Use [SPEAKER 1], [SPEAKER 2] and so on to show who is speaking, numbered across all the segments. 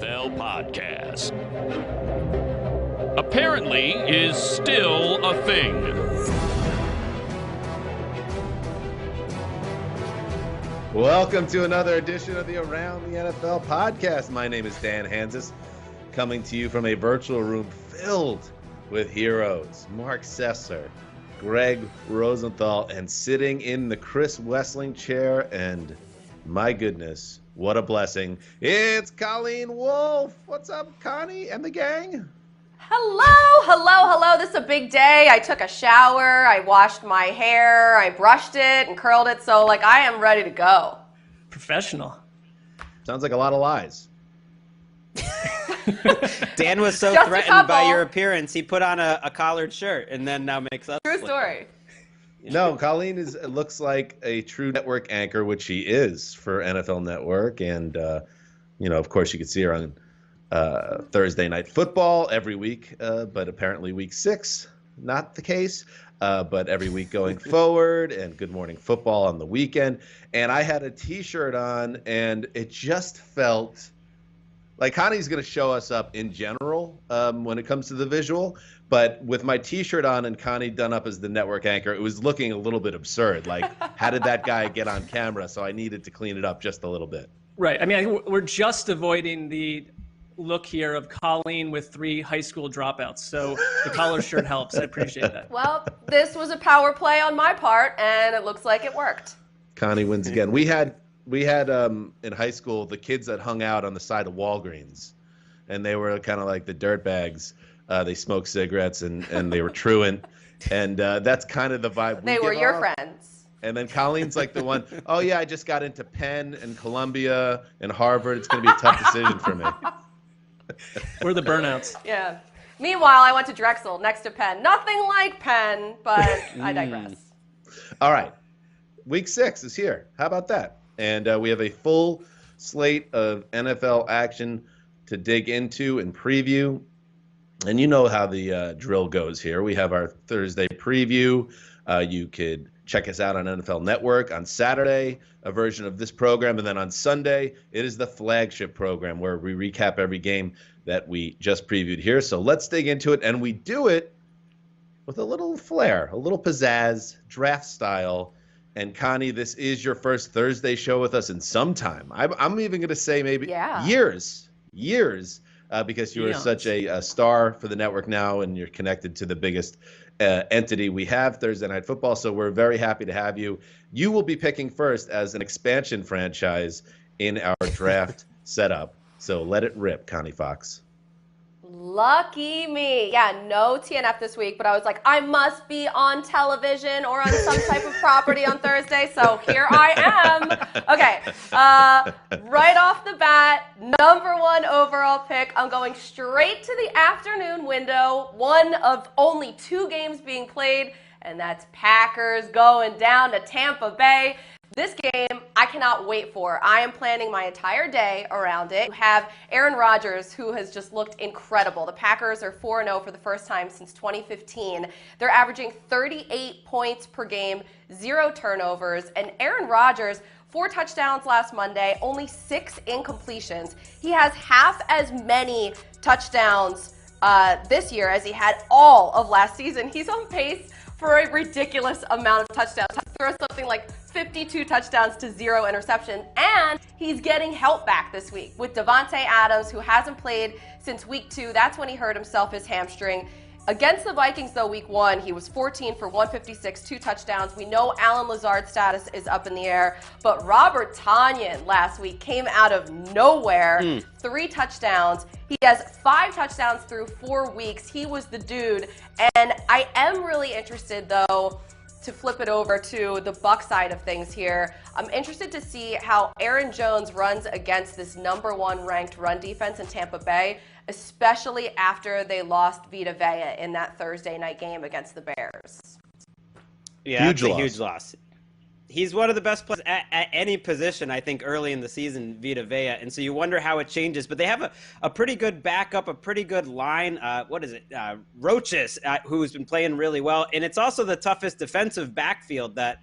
[SPEAKER 1] NFL podcast. Apparently is still a thing.
[SPEAKER 2] Welcome to another edition of the Around the NFL podcast. My name is Dan Hansis, coming to you from a virtual room filled with heroes. Mark Sesser, Greg Rosenthal, and sitting in the Chris Wessling chair, and my goodness, what a blessing, it's Colleen Wolfe. What's up, Connie and the gang?
[SPEAKER 3] Hello. This is a big day. I took a shower, I washed my hair, I brushed it and curled it, so I am ready to go.
[SPEAKER 4] Professional.
[SPEAKER 2] Sounds like a lot of lies.
[SPEAKER 5] Dan was so threatened by your appearance, he put on a collared shirt and then now makes up.
[SPEAKER 3] True story.
[SPEAKER 2] No, Colleen looks like a true network anchor, which she is for NFL Network. And, of course, you can see her on Thursday Night Football every week, but apparently week 6, not the case. But every week going forward, and Good Morning Football on the weekend. And I had a T-shirt on, and it just felt like Connie's going to show us up in general when it comes to the visual. But with my T-shirt on and Connie done up as the network anchor, it was looking a little bit absurd. Like, how did that guy get on camera? So I needed to clean it up just a little bit.
[SPEAKER 4] Right. I mean, I think we're just avoiding the look here of Colleen with 3 high school dropouts. So the collar shirt helps. I appreciate that.
[SPEAKER 3] Well, this was a power play on my part, and it looks like it worked.
[SPEAKER 2] Connie wins again. We had in high school the kids that hung out on the side of Walgreens, and they were kind of like the dirtbags. They smoked cigarettes and they were truant, and that's kind of the vibe.
[SPEAKER 3] They were your friends.
[SPEAKER 2] And then Colleen's like the one, oh yeah, I just got into Penn and Columbia and Harvard. It's going to be a tough decision for me.
[SPEAKER 4] We're the burnouts.
[SPEAKER 3] Yeah. Meanwhile, I went to Drexel next to Penn. Nothing like Penn, but I digress.
[SPEAKER 2] All right. Week 6 is here. How about that? And we have a full slate of NFL action to dig into and preview. And you know how the drill goes here. We have our Thursday preview. You could check us out on NFL Network on Saturday, a version of this program. And then on Sunday, it is the flagship program where we recap every game that we just previewed here. So let's dig into it. And we do it with a little flair, a little pizzazz, draft style. And Connie, this is your first Thursday show with us in some time. I'm even going to say maybe years, because you are such a star for the network now, and you're connected to the biggest entity we have, Thursday Night Football. So we're very happy to have you. You will be picking first as an expansion franchise in our draft setup. So let it rip, Connie Fox.
[SPEAKER 3] Lucky me. Yeah, no TNF this week, but I was like, I must be on television or on some type of property on Thursday, so here I am. Okay, right off the bat, number 1 overall pick. I'm going straight to the afternoon window, one of only 2 games being played, and that's Packers going down to Tampa Bay. This game, I cannot wait for. I am planning my entire day around it. You have Aaron Rodgers, who has just looked incredible. The Packers are 4-0 for the first time since 2015. They're averaging 38 points per game, 0 turnovers. And Aaron Rodgers, 4 touchdowns last Monday, only 6 incompletions. He has half as many touchdowns this year as he had all of last season. He's on pace for a ridiculous amount of touchdowns. Throw something like 52 touchdowns to 0 interceptions, and he's getting help back this week with Devontae Adams, who hasn't played since week 2. That's when he hurt himself, his hamstring. Against the Vikings, though, week 1, he was 14 for 156, 2 touchdowns. We know Allen Lazard's status is up in the air, but Robert Tonyan last week came out of nowhere, 3 touchdowns. He has 5 touchdowns through 4 weeks. He was the dude, and I am really interested, though, to flip it over to the Buck side of things here. I'm interested to see how Aaron Jones runs against this number 1 ranked run defense in Tampa Bay, especially after they lost Vita Vea in that Thursday night game against the Bears.
[SPEAKER 5] Yeah, that's a huge loss. He's one of the best players at any position, I think, early in the season, Vita Vea. And so you wonder how it changes. But they have a pretty good backup, a pretty good line. Roaches, who's been playing really well. And it's also the toughest defensive backfield that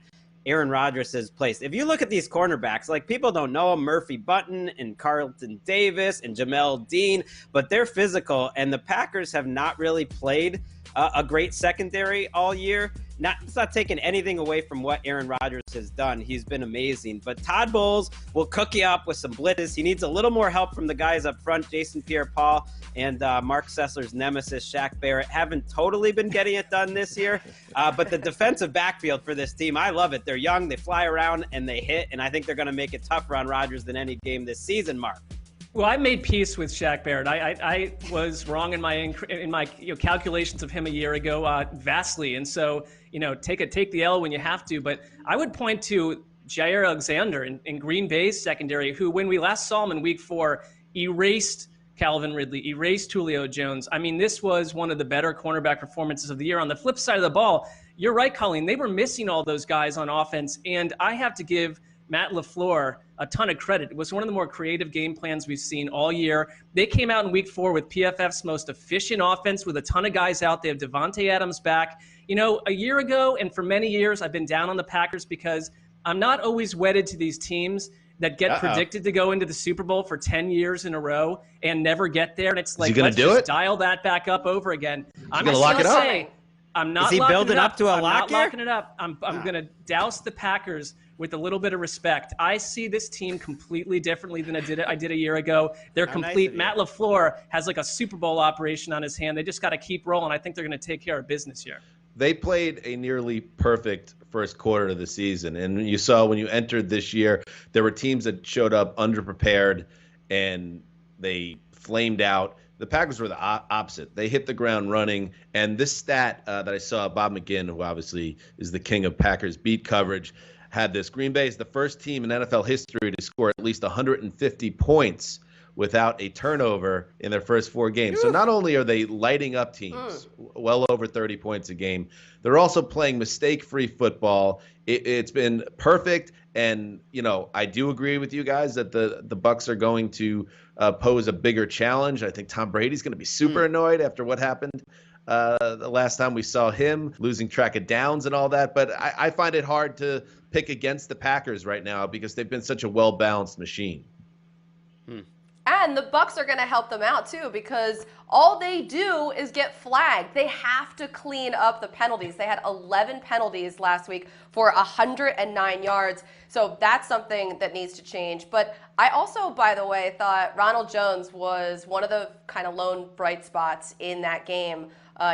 [SPEAKER 5] Aaron Rodgers is placed. If you look at these cornerbacks, like people don't know them, Murphy Button and Carlton Davis and Jamel Dean, but they're physical, and the Packers have not really played a great secondary all year. It's not taking anything away from what Aaron Rodgers has done. He's been amazing. But Todd Bowles will cook you up with some blitzes. He needs a little more help from the guys up front. Jason Pierre-Paul and Mark Sessler's nemesis, Shaq Barrett, haven't totally been getting it done this year. But the defensive backfield for this team, I love it. They're young, they fly around, and they hit. And I think they're going to make it tougher on Rodgers than any game this season, Mark.
[SPEAKER 4] Well, I made peace with Shaq Barrett. I was wrong in my calculations of him a year ago vastly, and so take the L when you have to. But I would point to Jair Alexander in Green Bay's secondary, who when we last saw him in Week 4 erased Calvin Ridley, erased Julio Jones. I mean, this was one of the better cornerback performances of the year. On the flip side of the ball, you're right, Colleen. They were missing all those guys on offense, and I have to give Matt LaFleur a ton of credit. It was one of the more creative game plans we've seen all year. They came out in Week 4 with PFF's most efficient offense with a ton of guys out. They have Devontae Adams back. A year ago and for many years, I've been down on the Packers because I'm not always wedded to these teams that get predicted to go into the Super Bowl for 10 years in a row and never get there. And it's like, let's just dial that back up over again.
[SPEAKER 2] I'm going to lock it up.
[SPEAKER 4] I'm not.
[SPEAKER 5] Is he building up to a lock?
[SPEAKER 4] I'm not locking it up. I'm going to douse the Packers with a little bit of respect. I see this team completely differently than I did a year ago. They're complete.
[SPEAKER 5] Nice.
[SPEAKER 4] Matt LaFleur has like a Super Bowl operation on his hand. They just got to keep rolling. I think they're going to take care of business here.
[SPEAKER 2] They played a nearly perfect first quarter of the season. And you saw when you entered this year, there were teams that showed up underprepared and they flamed out. The Packers were the opposite. They hit the ground running. And this stat that I saw, Bob McGinn, who obviously is the king of Packers beat coverage, had this. Green Bay is the first team in NFL history to score at least 150 points without a turnover in their first 4 games. So not only are they lighting up teams, well over 30 points a game, they're also playing mistake-free football. It's been perfect. And, I do agree with you guys that the Bucs are going to pose a bigger challenge. I think Tom Brady's going to be super annoyed after what happened the last time we saw him, losing track of downs and all that. But I find it hard to pick against the Packers right now because they've been such a well-balanced machine.
[SPEAKER 3] And the Bucs are going to help them out too, because all they do is get flagged. They have to clean up the penalties. They had 11 penalties last week for 109 yards. So that's something that needs to change. But I also, by the way, thought Ronald Jones was one of the kind of lone bright spots in that game.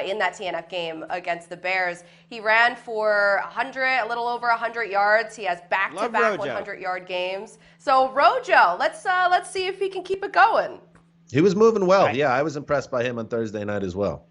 [SPEAKER 3] In that TNF game against the Bears. He ran for a little over 100 yards. He has back-to-back 100-yard games. So Rojo, let's see if he can keep it going.
[SPEAKER 2] He was moving well. Right. Yeah, I was impressed by him on Thursday night as well.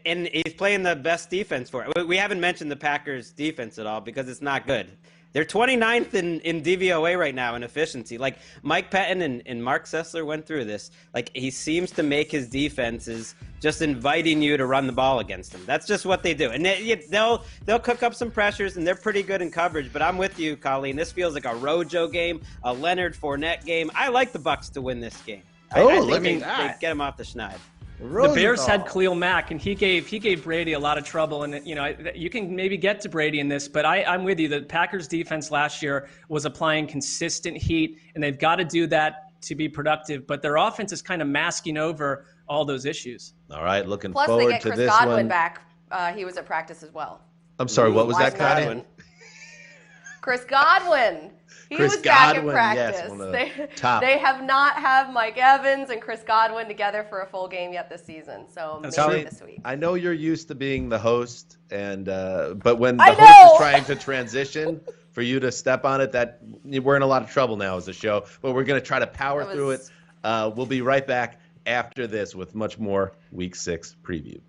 [SPEAKER 5] And he's playing the best defense for it. We haven't mentioned the Packers' defense at all because it's not good. They're 29th in DVOA right now in efficiency. Like Mike Pettin and Mark Sessler went through this. Like he seems to make his defenses just inviting you to run the ball against them. That's just what they do. And they'll cook up some pressures, and they're pretty good in coverage. But I'm with you, Colleen. This feels like a Rojo game, a Leonard Fournette game. I like the Bucs to win this game. I think they get him off the schneid.
[SPEAKER 4] The Bears had Khalil Mack, and he gave Brady a lot of trouble. And you can maybe get to Brady in this, but I'm with you. The Packers defense last year was applying consistent heat, and they've got to do that to be productive. But their offense is kind of masking over all those issues.
[SPEAKER 2] All right, looking
[SPEAKER 3] Plus,
[SPEAKER 2] forward to
[SPEAKER 3] they get Chris
[SPEAKER 2] this
[SPEAKER 3] Godwin
[SPEAKER 2] one.
[SPEAKER 3] back. He was at practice as well.
[SPEAKER 2] I'm sorry, what was that, Connie?
[SPEAKER 3] Chris Godwin. He was back in practice.
[SPEAKER 2] Yes,
[SPEAKER 3] they have not had Mike Evans and Chris Godwin together for a full game yet this season. So maybe this week.
[SPEAKER 2] I know you're used to being the host, and but when the host is trying to transition, for you to step on it, that we're in a lot of trouble now as a show. But we're going to try to power through it. We'll be right back after this with much more Week 6 preview.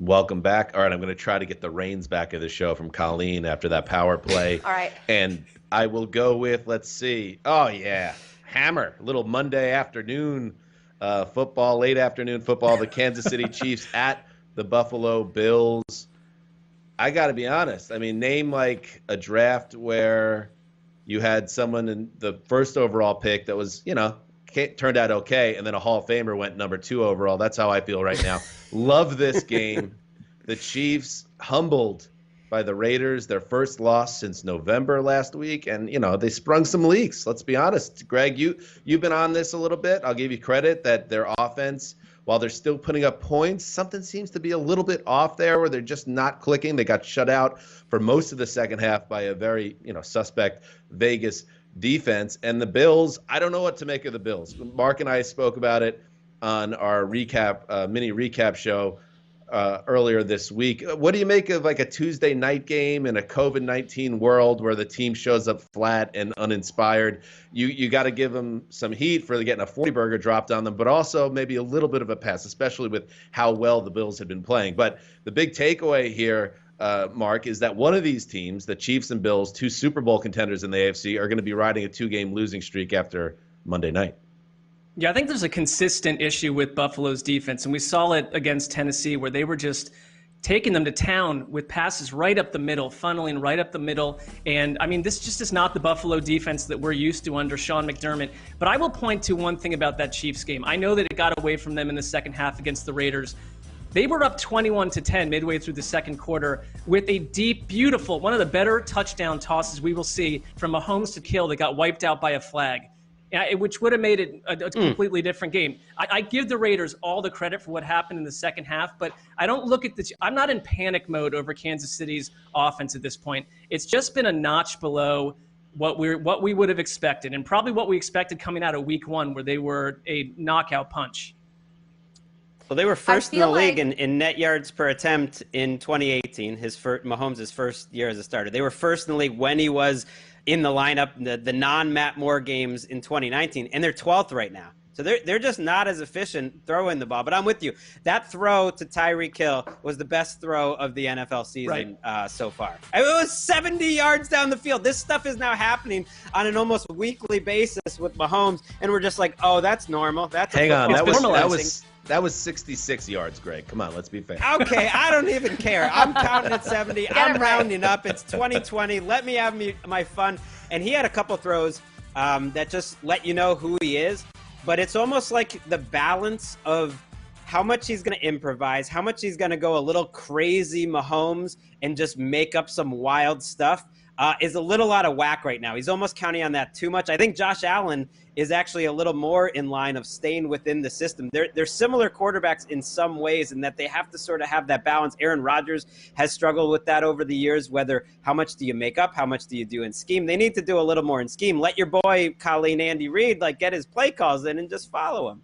[SPEAKER 2] welcome back. All right, I'm going to try to get the reins back of the show from Colleen after that power play.
[SPEAKER 3] All right.
[SPEAKER 2] And I will go with, let's see. Oh, yeah. Hammer. A little Monday afternoon football, late afternoon football. The Kansas City Chiefs at the Buffalo Bills. I got to be honest. I mean, name like a draft where you had someone in the first overall pick that was, turned out okay, and then a Hall of Famer went number 2 overall. That's how I feel right now. Love this game. The Chiefs humbled by the Raiders, their first loss since November last week, and they sprung some leaks. Let's be honest, Greg. You've been on this a little bit. I'll give you credit that their offense, while they're still putting up points, something seems to be a little bit off there, where they're just not clicking. They got shut out for most of the second half by a very suspect Vegas defense. And the Bills, I don't know what to make of the Bills. Mark and I spoke about it on our mini recap show earlier this week. What do you make of like a Tuesday night game in a COVID-19 world where the team shows up flat and uninspired? You got to give them some heat for getting a 40-burger dropped on them, but also maybe a little bit of a pass, especially with how well the Bills had been playing. But the big takeaway here, Mark, is that one of these teams, the Chiefs and Bills, 2 Super Bowl contenders in the AFC, are going to be riding a 2-game losing streak after Monday night.
[SPEAKER 4] Yeah, I think there's a consistent issue with Buffalo's defense, and we saw it against Tennessee where they were just taking them to town with passes right up the middle, funneling right up the middle. And, I mean, this just is not the Buffalo defense that we're used to under Sean McDermott. But I will point to one thing about that Chiefs game. I know that it got away from them in the second half against the Raiders. They were up 21-10 midway through the second quarter with a deep, beautiful, one of the better touchdown tosses we will see from Mahomes to Kill that got wiped out by a flag, which would have made it a completely different game. I give the Raiders all the credit for what happened in the second half, but I don't look at I'm not in panic mode over Kansas City's offense at this point. It's just been a notch below what we would have expected, and probably what we expected coming out of week 1, where they were a knockout punch.
[SPEAKER 5] Well, they were first in the league in net yards per attempt in 2018, Mahomes' first year as a starter. They were first in the league when he was in the lineup, the non-Matt Moore games in 2019, and they're 12th right now. So they're just not as efficient throwing the ball. But I'm with you. That throw to Tyreek Hill was the best throw of the NFL season so far. It was 70 yards down the field. This stuff is now happening on an almost weekly basis with Mahomes, and we're just like, oh, that's normal.
[SPEAKER 2] Hang on, that was 66 yards, Greg. Come on, let's be fair.
[SPEAKER 5] Okay, I don't even care. I'm counting at 70. I'm rounding up. It's 2020. Let me have my fun. And he had a couple throws that just let you know who he is. But it's almost like the balance of how much he's going to improvise, how much he's going to go a little crazy Mahomes and just make up some wild stuff is a little out of whack right now. He's almost counting on that too much. I think Josh Allen is actually a little more in line of staying within the system. They're similar quarterbacks in some ways in that they have to sort of have that balance. Aaron Rodgers has struggled with that over the years, whether how much do you make up, how much do you do in scheme. They need to do a little more in scheme. Let your boy, Colleen Andy Reid, get his play calls in and just follow him.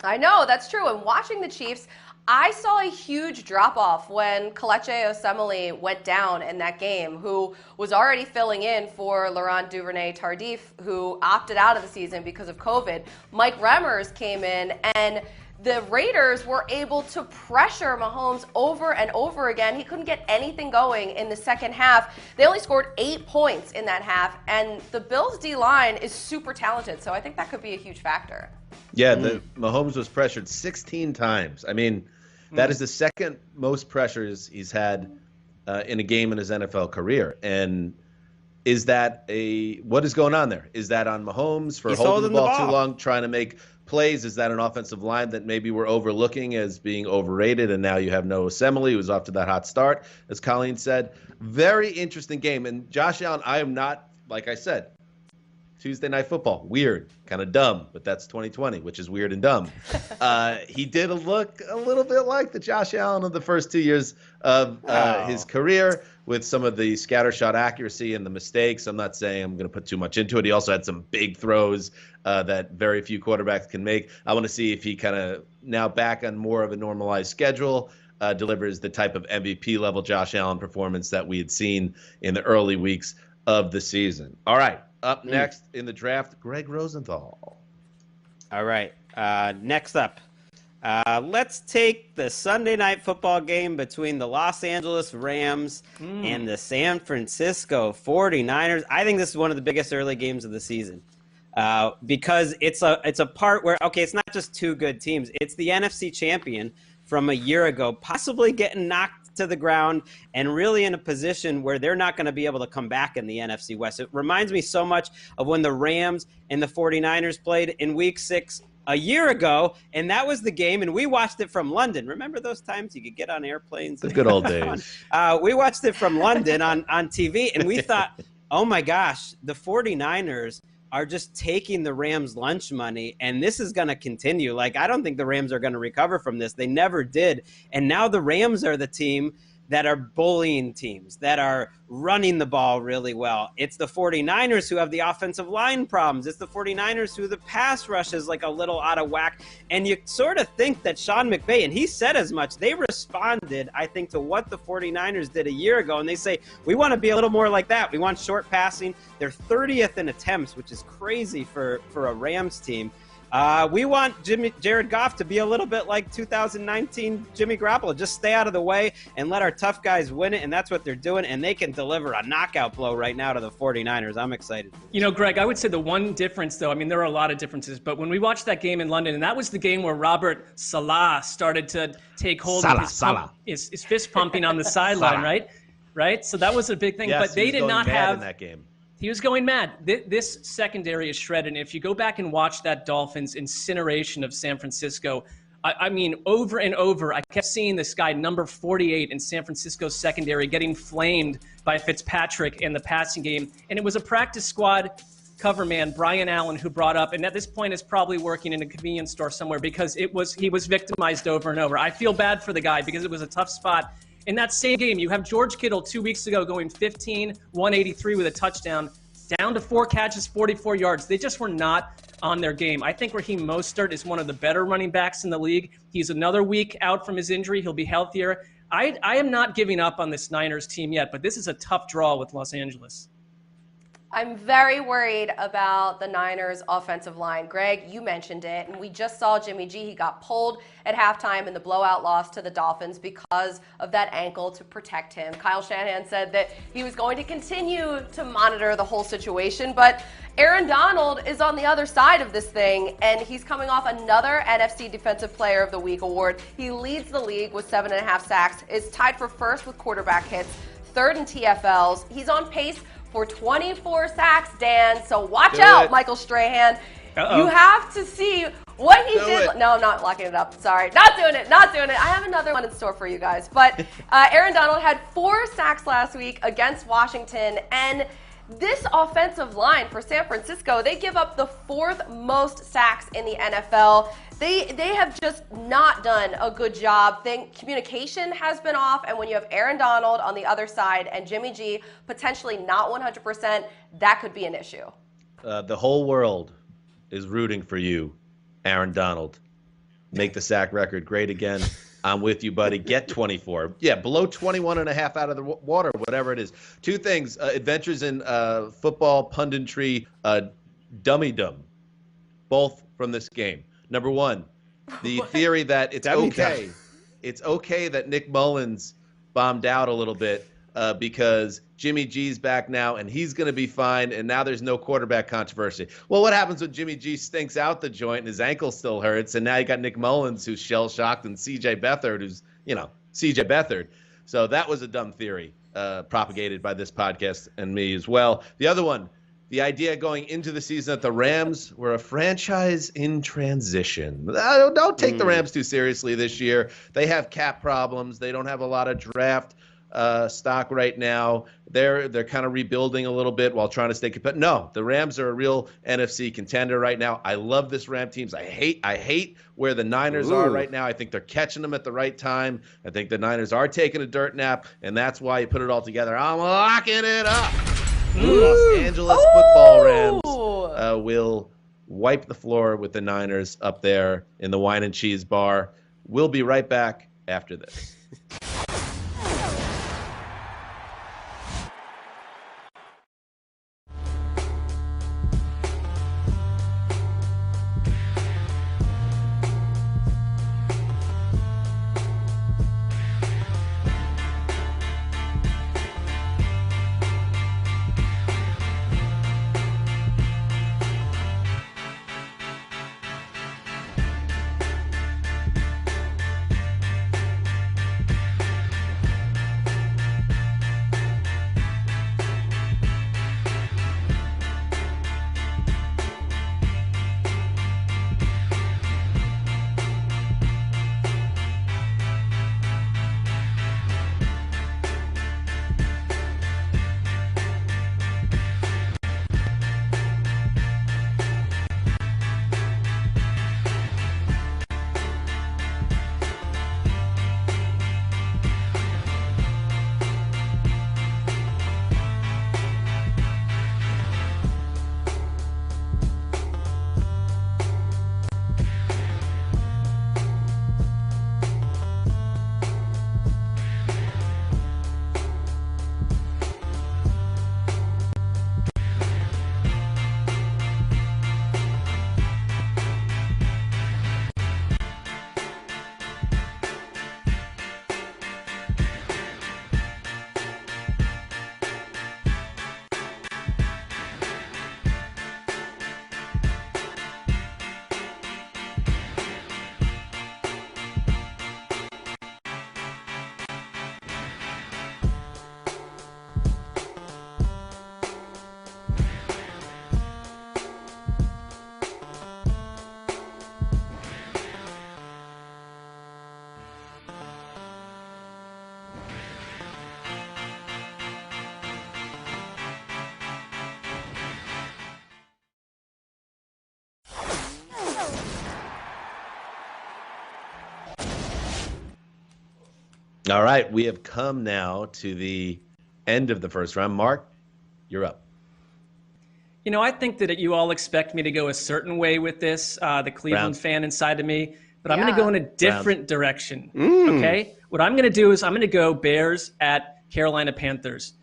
[SPEAKER 3] I know, that's true. And watching the Chiefs, I saw a huge drop-off when Kelechi Osemele went down in that game, who was already filling in for Laurent Duvernay-Tardif, who opted out of the season because of COVID. Mike Remmers came in, and the Raiders were able to pressure Mahomes over and over again. He couldn't get anything going in the second half. They only scored 8 points in that half, and the Bills' D-line is super talented, so I think that could be a huge factor.
[SPEAKER 2] Yeah, Mahomes was pressured 16 times. I mean, that is the second most pressures he's had in a game in his NFL career. And what is going on there? Is that on Mahomes for holding the ball too long, trying to make plays? Is that an offensive line that maybe we're overlooking as being overrated, and now you have no Osemele, who's off to that hot start, as Colleen said? Very interesting game. And Josh Allen, I am not, like I said, Tuesday Night Football, weird, kind of dumb, but that's 2020, which is weird and dumb. He did look a little bit like the Josh Allen of the first 2 years of his career, with some of the scattershot accuracy and the mistakes. I'm not saying I'm going to put too much into it. He also had some big throws that very few quarterbacks can make. I want to see if he kind of, now back on more of a normalized schedule, delivers the type of MVP level Josh Allen performance that we had seen in the early weeks of the season. All right. Up next in the draft, Greg Rosenthal.
[SPEAKER 5] All right. Next up, Let's take the Sunday night football game between the Los Angeles Rams and the San Francisco 49ers. I think this is one of the biggest early games of the season because it's a part where, okay, it's not just two good teams. It's the NFC champion from a year ago, possibly getting knocked to the ground and really in a position where they're not going to be able to come back in the NFC West. It reminds me so much of when the Rams and the 49ers played in Week 6 a year ago, and that was the game, and we watched it from London. Remember those times you could get on airplanes?
[SPEAKER 2] The good old days.
[SPEAKER 5] We watched it from London on TV, and we thought, oh my gosh, the 49ers are just taking the Rams' lunch money, and this is going to continue. Like, I don't think the Rams are going to recover from this. They never did, and now the Rams are the team that are bullying teams, that are running the ball really well. It's the 49ers who have the offensive line problems. It's the 49ers who the pass rush is like a little out of whack. And you sort of think that Sean McVay, and he said as much, they responded, I think, to what the 49ers did a year ago. And they say, we want to be a little more like that. We want short passing. They're 30th in attempts, which is crazy for a Rams team. We want Jared Goff to be a little bit like 2019 Jimmy Garoppolo. Just stay out of the way and let our tough guys win it, and that's what they're doing, and they can deliver a knockout blow right now to the 49ers. I'm excited.
[SPEAKER 4] You know, Greg, I would say the one difference, though, I mean, there are a lot of differences, but when we watched that game in London, and that was the game where Robert Salah started to take hold of his fist pumping on the sideline, right? So that was a big thing,
[SPEAKER 2] yes,
[SPEAKER 4] but they did not have –
[SPEAKER 2] in that game.
[SPEAKER 4] He was going mad. This secondary is shredded. And if you go back and watch that Dolphins incineration of San Francisco, I mean, over and over, I kept seeing this guy, number 48 in San Francisco's secondary, getting flamed by Fitzpatrick in the passing game. And it was a practice squad cover man, Brian Allen, who brought up, and at this point is probably working in a convenience store somewhere because he was victimized over and over. I feel bad for the guy because it was a tough spot. In that same game, you have George Kittle 2 weeks ago going 15, 183 with a touchdown, down to 4 catches, 44 yards. They just were not on their game. I think Raheem Mostert is one of the better running backs in the league. He's another week out from his injury. He'll be healthier. I am not giving up on this Niners team yet, but this is a tough draw with Los Angeles.
[SPEAKER 3] I'm very worried about the Niners' offensive line. Greg, you mentioned it, and we just saw Jimmy G. He got pulled at halftime in the blowout loss to the Dolphins because of that ankle to protect him. Kyle Shanahan said that he was going to continue to monitor the whole situation, but Aaron Donald is on the other side of this thing, and he's coming off another NFC Defensive Player of the Week award. He leads the league with 7.5 sacks, is tied for first with quarterback hits, third in TFLs. He's on pace for 24 sacks, Dan. So watch out, Michael Strahan.
[SPEAKER 4] Uh-oh.
[SPEAKER 3] You have to see what he did. No, I'm not locking it up. Sorry. Not doing it. I have another one in store for you guys. But Aaron Donald had 4 sacks last week against Washington. And this offensive line for San Francisco, they give up the 4th most sacks in the NFL. They have just not done a good job. Communication has been off, and when you have Aaron Donald on the other side and Jimmy G potentially not 100%, that could be an issue.
[SPEAKER 2] The whole world is rooting for you, Aaron Donald. Make the sack record great again. I'm with you, buddy. Get 24. Yeah, below 21.5 out of the water, whatever it is. 2 things. Adventures in football punditry, dummy-dum, both from this game. Number 1, the theory that it's okay that Nick Mullins bombed out a little bit because Jimmy G's back now and he's going to be fine, and now there's no quarterback controversy. Well, what happens when Jimmy G stinks out the joint and his ankle still hurts, and now you got Nick Mullins who's shell-shocked and C.J. Beathard who's, C.J. Beathard. So that was a dumb theory propagated by this podcast and me as well. The other one, the idea going into the season that the Rams were a franchise in transition. Don't take the Rams too seriously this year. They have cap problems. They don't have a lot of draft stock right now. They're kind of rebuilding a little bit while trying to stay competitive. No, the Rams are a real NFC contender right now. I love this Ram teams. I hate where the Niners are right now. I think they're catching them at the right time. I think the Niners are taking a dirt nap, and that's why you put it all together. I'm locking it up. Los Angeles football Rams will wipe the floor with the Niners up there in the wine and cheese bar. We'll be right back after this. All right, we have come now to the end of the first round. Mark, you're up.
[SPEAKER 4] I think that you all expect me to go a certain way with this, the Cleveland fan inside of me, but I'm going to go in a different direction. Okay? What I'm going to do is I'm going to go Bears at Carolina Panthers.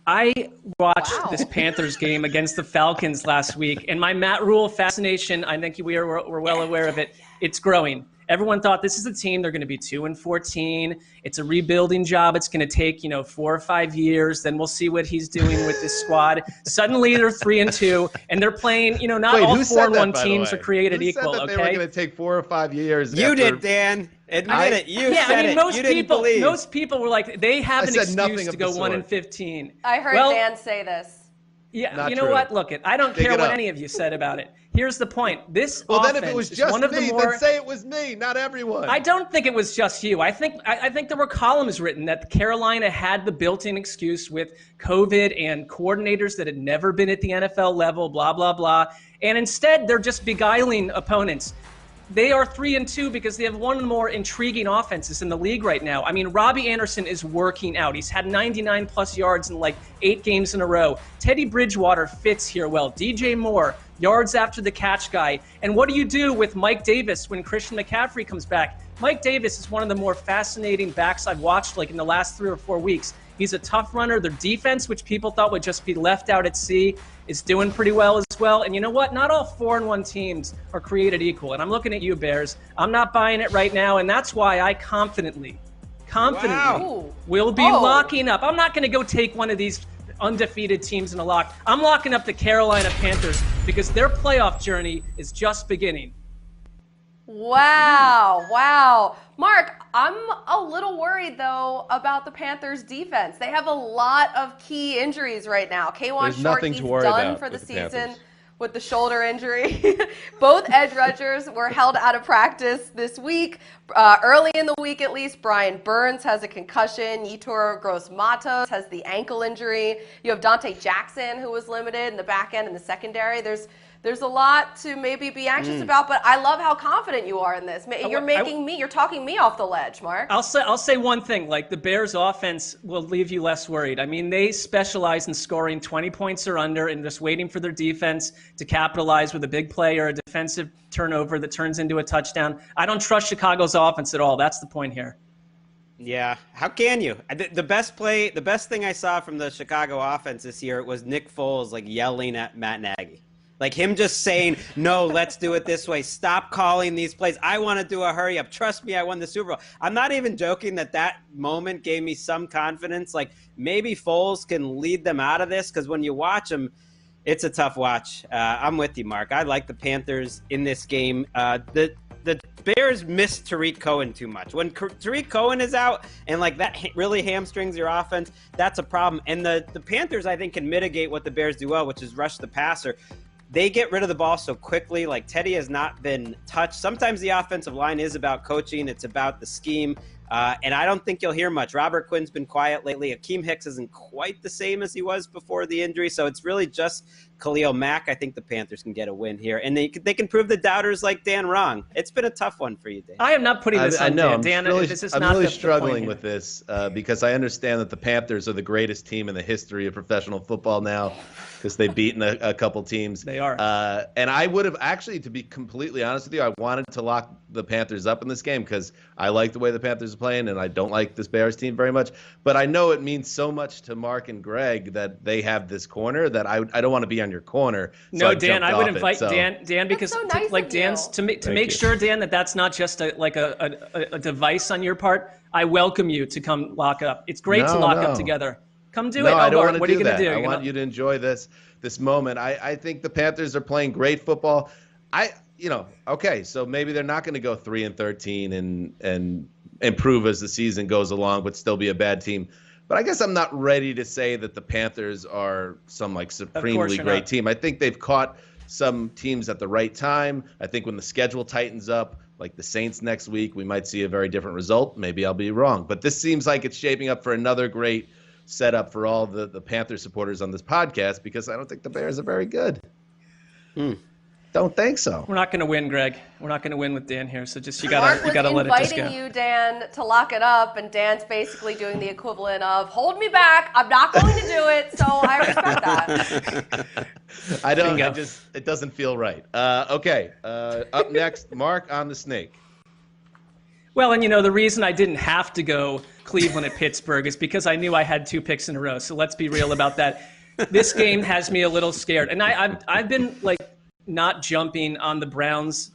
[SPEAKER 4] I watched this Panthers game against the Falcons last week, and my Matt Rule fascination, I think we're well aware of it, it's growing. Everyone thought this is a team, they're going to be 2-14. It's a rebuilding job. It's going to take, 4 or 5 years. Then we'll see what he's doing with this squad. Suddenly they're 3-2, and they're playing, not all 4-1 teams are created equal,
[SPEAKER 2] said that
[SPEAKER 4] okay?
[SPEAKER 2] They were going to take 4 or 5 years.
[SPEAKER 5] You did, Dan. Admit it. You said it.
[SPEAKER 4] Most people were like, they have an excuse to go 1-15.
[SPEAKER 3] I heard Dan say this.
[SPEAKER 4] Yeah,
[SPEAKER 2] Not
[SPEAKER 4] you know
[SPEAKER 2] true.
[SPEAKER 4] what? Look, I don't care what any of you said about it. Here's the point. This
[SPEAKER 2] Well,
[SPEAKER 4] offense
[SPEAKER 2] then if it was
[SPEAKER 4] is
[SPEAKER 2] just
[SPEAKER 4] one of the
[SPEAKER 2] me,
[SPEAKER 4] more...
[SPEAKER 2] then say it was me, not everyone.
[SPEAKER 4] I don't think it was just you. I think there were columns written that Carolina had the built-in excuse with COVID and coordinators that had never been at the NFL level, blah, blah, blah. And instead, they're just beguiling opponents. They are 3-2 because they have one of the more intriguing offenses in the league right now. I mean, Robbie Anderson is working out. He's had 99-plus yards in 8 games in a row. Teddy Bridgewater fits here well. DJ Moore, yards after the catch guy. And what do you do with Mike Davis when Christian McCaffrey comes back? Mike Davis is one of the more fascinating backs I've watched in the last 3 or 4 weeks. He's a tough runner. Their defense, which people thought would just be left out at sea, is doing pretty well as well. And you know what? Not all 4-1 teams are created equal. And I'm looking at you, Bears. I'm not buying it right now, and that's why I confidently will be locking up. I'm not going to go take one of these undefeated teams in a lock. I'm locking up the Carolina Panthers because their playoff journey is just beginning.
[SPEAKER 3] Wow. Mark, I'm a little worried, though, about the Panthers' defense. They have a lot of key injuries right now. K'Wan Short, he's done for the season with the shoulder injury. Both edge rushers were held out of practice this week. Early in the week, at least, Brian Burns has a concussion. Yetur Gross-Matos has the ankle injury. You have Dante Jackson, who was limited in the back end and the secondary. There's a lot to maybe be anxious about, but I love how confident you are in this. You're talking me off the ledge, Mark.
[SPEAKER 4] I'll say one thing, the Bears offense will leave you less worried. I mean, they specialize in scoring 20 points or under and just waiting for their defense to capitalize with a big play or a defensive turnover that turns into a touchdown. I don't trust Chicago's offense at all. That's the point here.
[SPEAKER 5] Yeah, how can you? The best thing I saw from the Chicago offense this year was Nick Foles yelling at Matt Nagy. Him just saying, no, let's do it this way. Stop calling these plays. I want to do a hurry up. Trust me, I won the Super Bowl. I'm not even joking that moment gave me some confidence. Maybe Foles can lead them out of this because when you watch him, it's a tough watch. I'm with you, Mark. I like the Panthers in this game. The Bears miss Tariq Cohen too much. When Tariq Cohen is out and that really hamstrings your offense, that's a problem. And the Panthers, I think, can mitigate what the Bears do well, which is rush the passer. They get rid of the ball so quickly. Teddy has not been touched. Sometimes the offensive line is about coaching. It's about the scheme. And I don't think you'll hear much. Robert Quinn's been quiet lately. Akeem Hicks isn't quite the same as he was before the injury. So it's really just Khalil Mack. I think the Panthers can get a win here. And they can prove the doubters like Dan wrong. It's been a tough one for you, Dan.
[SPEAKER 4] I am not putting this on Dan.
[SPEAKER 2] I'm really
[SPEAKER 4] the
[SPEAKER 2] struggling with this because I understand that the Panthers are the greatest team in the history of professional football now because they've beaten a couple teams.
[SPEAKER 4] They are.
[SPEAKER 2] And I would have actually, to be completely honest with you, I wanted to lock the Panthers up in this game because I like the way the Panthers are playing and I don't like this Bears team very much. But I know it means so much to Mark and Greg that they have this corner that I don't want to be on your corner.
[SPEAKER 4] No, Dan, I would invite Dan because
[SPEAKER 3] so nice
[SPEAKER 4] Dan's to make sure, Dan, that's not just a device on your part. I welcome you to come lock up. It's great to lock up together. Come do it.
[SPEAKER 2] I don't want to
[SPEAKER 4] what
[SPEAKER 2] do
[SPEAKER 4] are you
[SPEAKER 2] that.
[SPEAKER 4] Gonna do?
[SPEAKER 2] I want you to enjoy this moment. I think the Panthers are playing great football. Okay, so maybe they're not going to go 3-13 and improve as the season goes along, but still be a bad team. But I guess I'm not ready to say that the Panthers are some supremely great team. I think they've caught some teams at the right time. I think when the schedule tightens up, like the Saints next week, we might see a very different result. Maybe I'll be wrong. But this seems like it's shaping up for another great setup for all the Panther supporters on this podcast because I don't think the Bears are very good. Don't think so.
[SPEAKER 4] We're not going to win, Greg. We're not going to win with Dan here. So just you
[SPEAKER 3] Mark
[SPEAKER 4] gotta let it just go.
[SPEAKER 3] inviting you, Dan, to lock it up, and Dan's basically doing the equivalent of "hold me back. I'm not going to do it." So I respect that.
[SPEAKER 2] I don't. It doesn't feel right. Okay. Up next, Mark on the snake.
[SPEAKER 4] Well, and the reason I didn't have to go Cleveland at Pittsburgh is because I knew I had 2 picks in a row. So let's be real about that. This game has me a little scared, and I've been not jumping on the Browns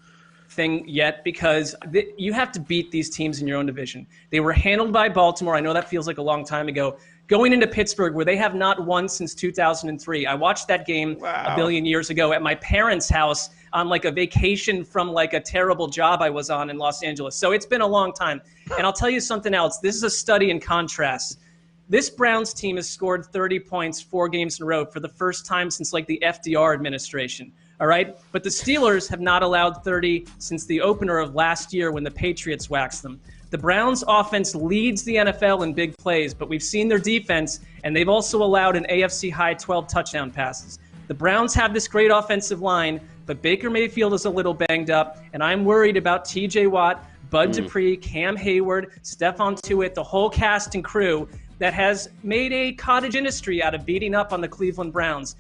[SPEAKER 4] thing yet because you have to beat these teams in your own division. They were handled by Baltimore. I know that feels like a long time ago. Going into Pittsburgh, where they have not won since 2003. I watched that game a billion years ago at my parents' house on a vacation from a terrible job I was on in Los Angeles. So it's been a long time. And I'll tell you something else. This is a study in contrast. This Browns team has scored 30 points 4 games in a row for the first time since the FDR administration. All right. But the Steelers have not allowed 30 since the opener of last year when the Patriots waxed them. The Browns offense leads the NFL in big plays, but we've seen their defense, and they've also allowed an AFC high 12 touchdown passes. The Browns have this great offensive line, but Baker Mayfield is a little banged up, and I'm worried about TJ Watt, Bud Dupree, Cam Hayward, Stephon Tuitt, the whole cast and crew that has made a cottage industry out of beating up on the Cleveland Browns.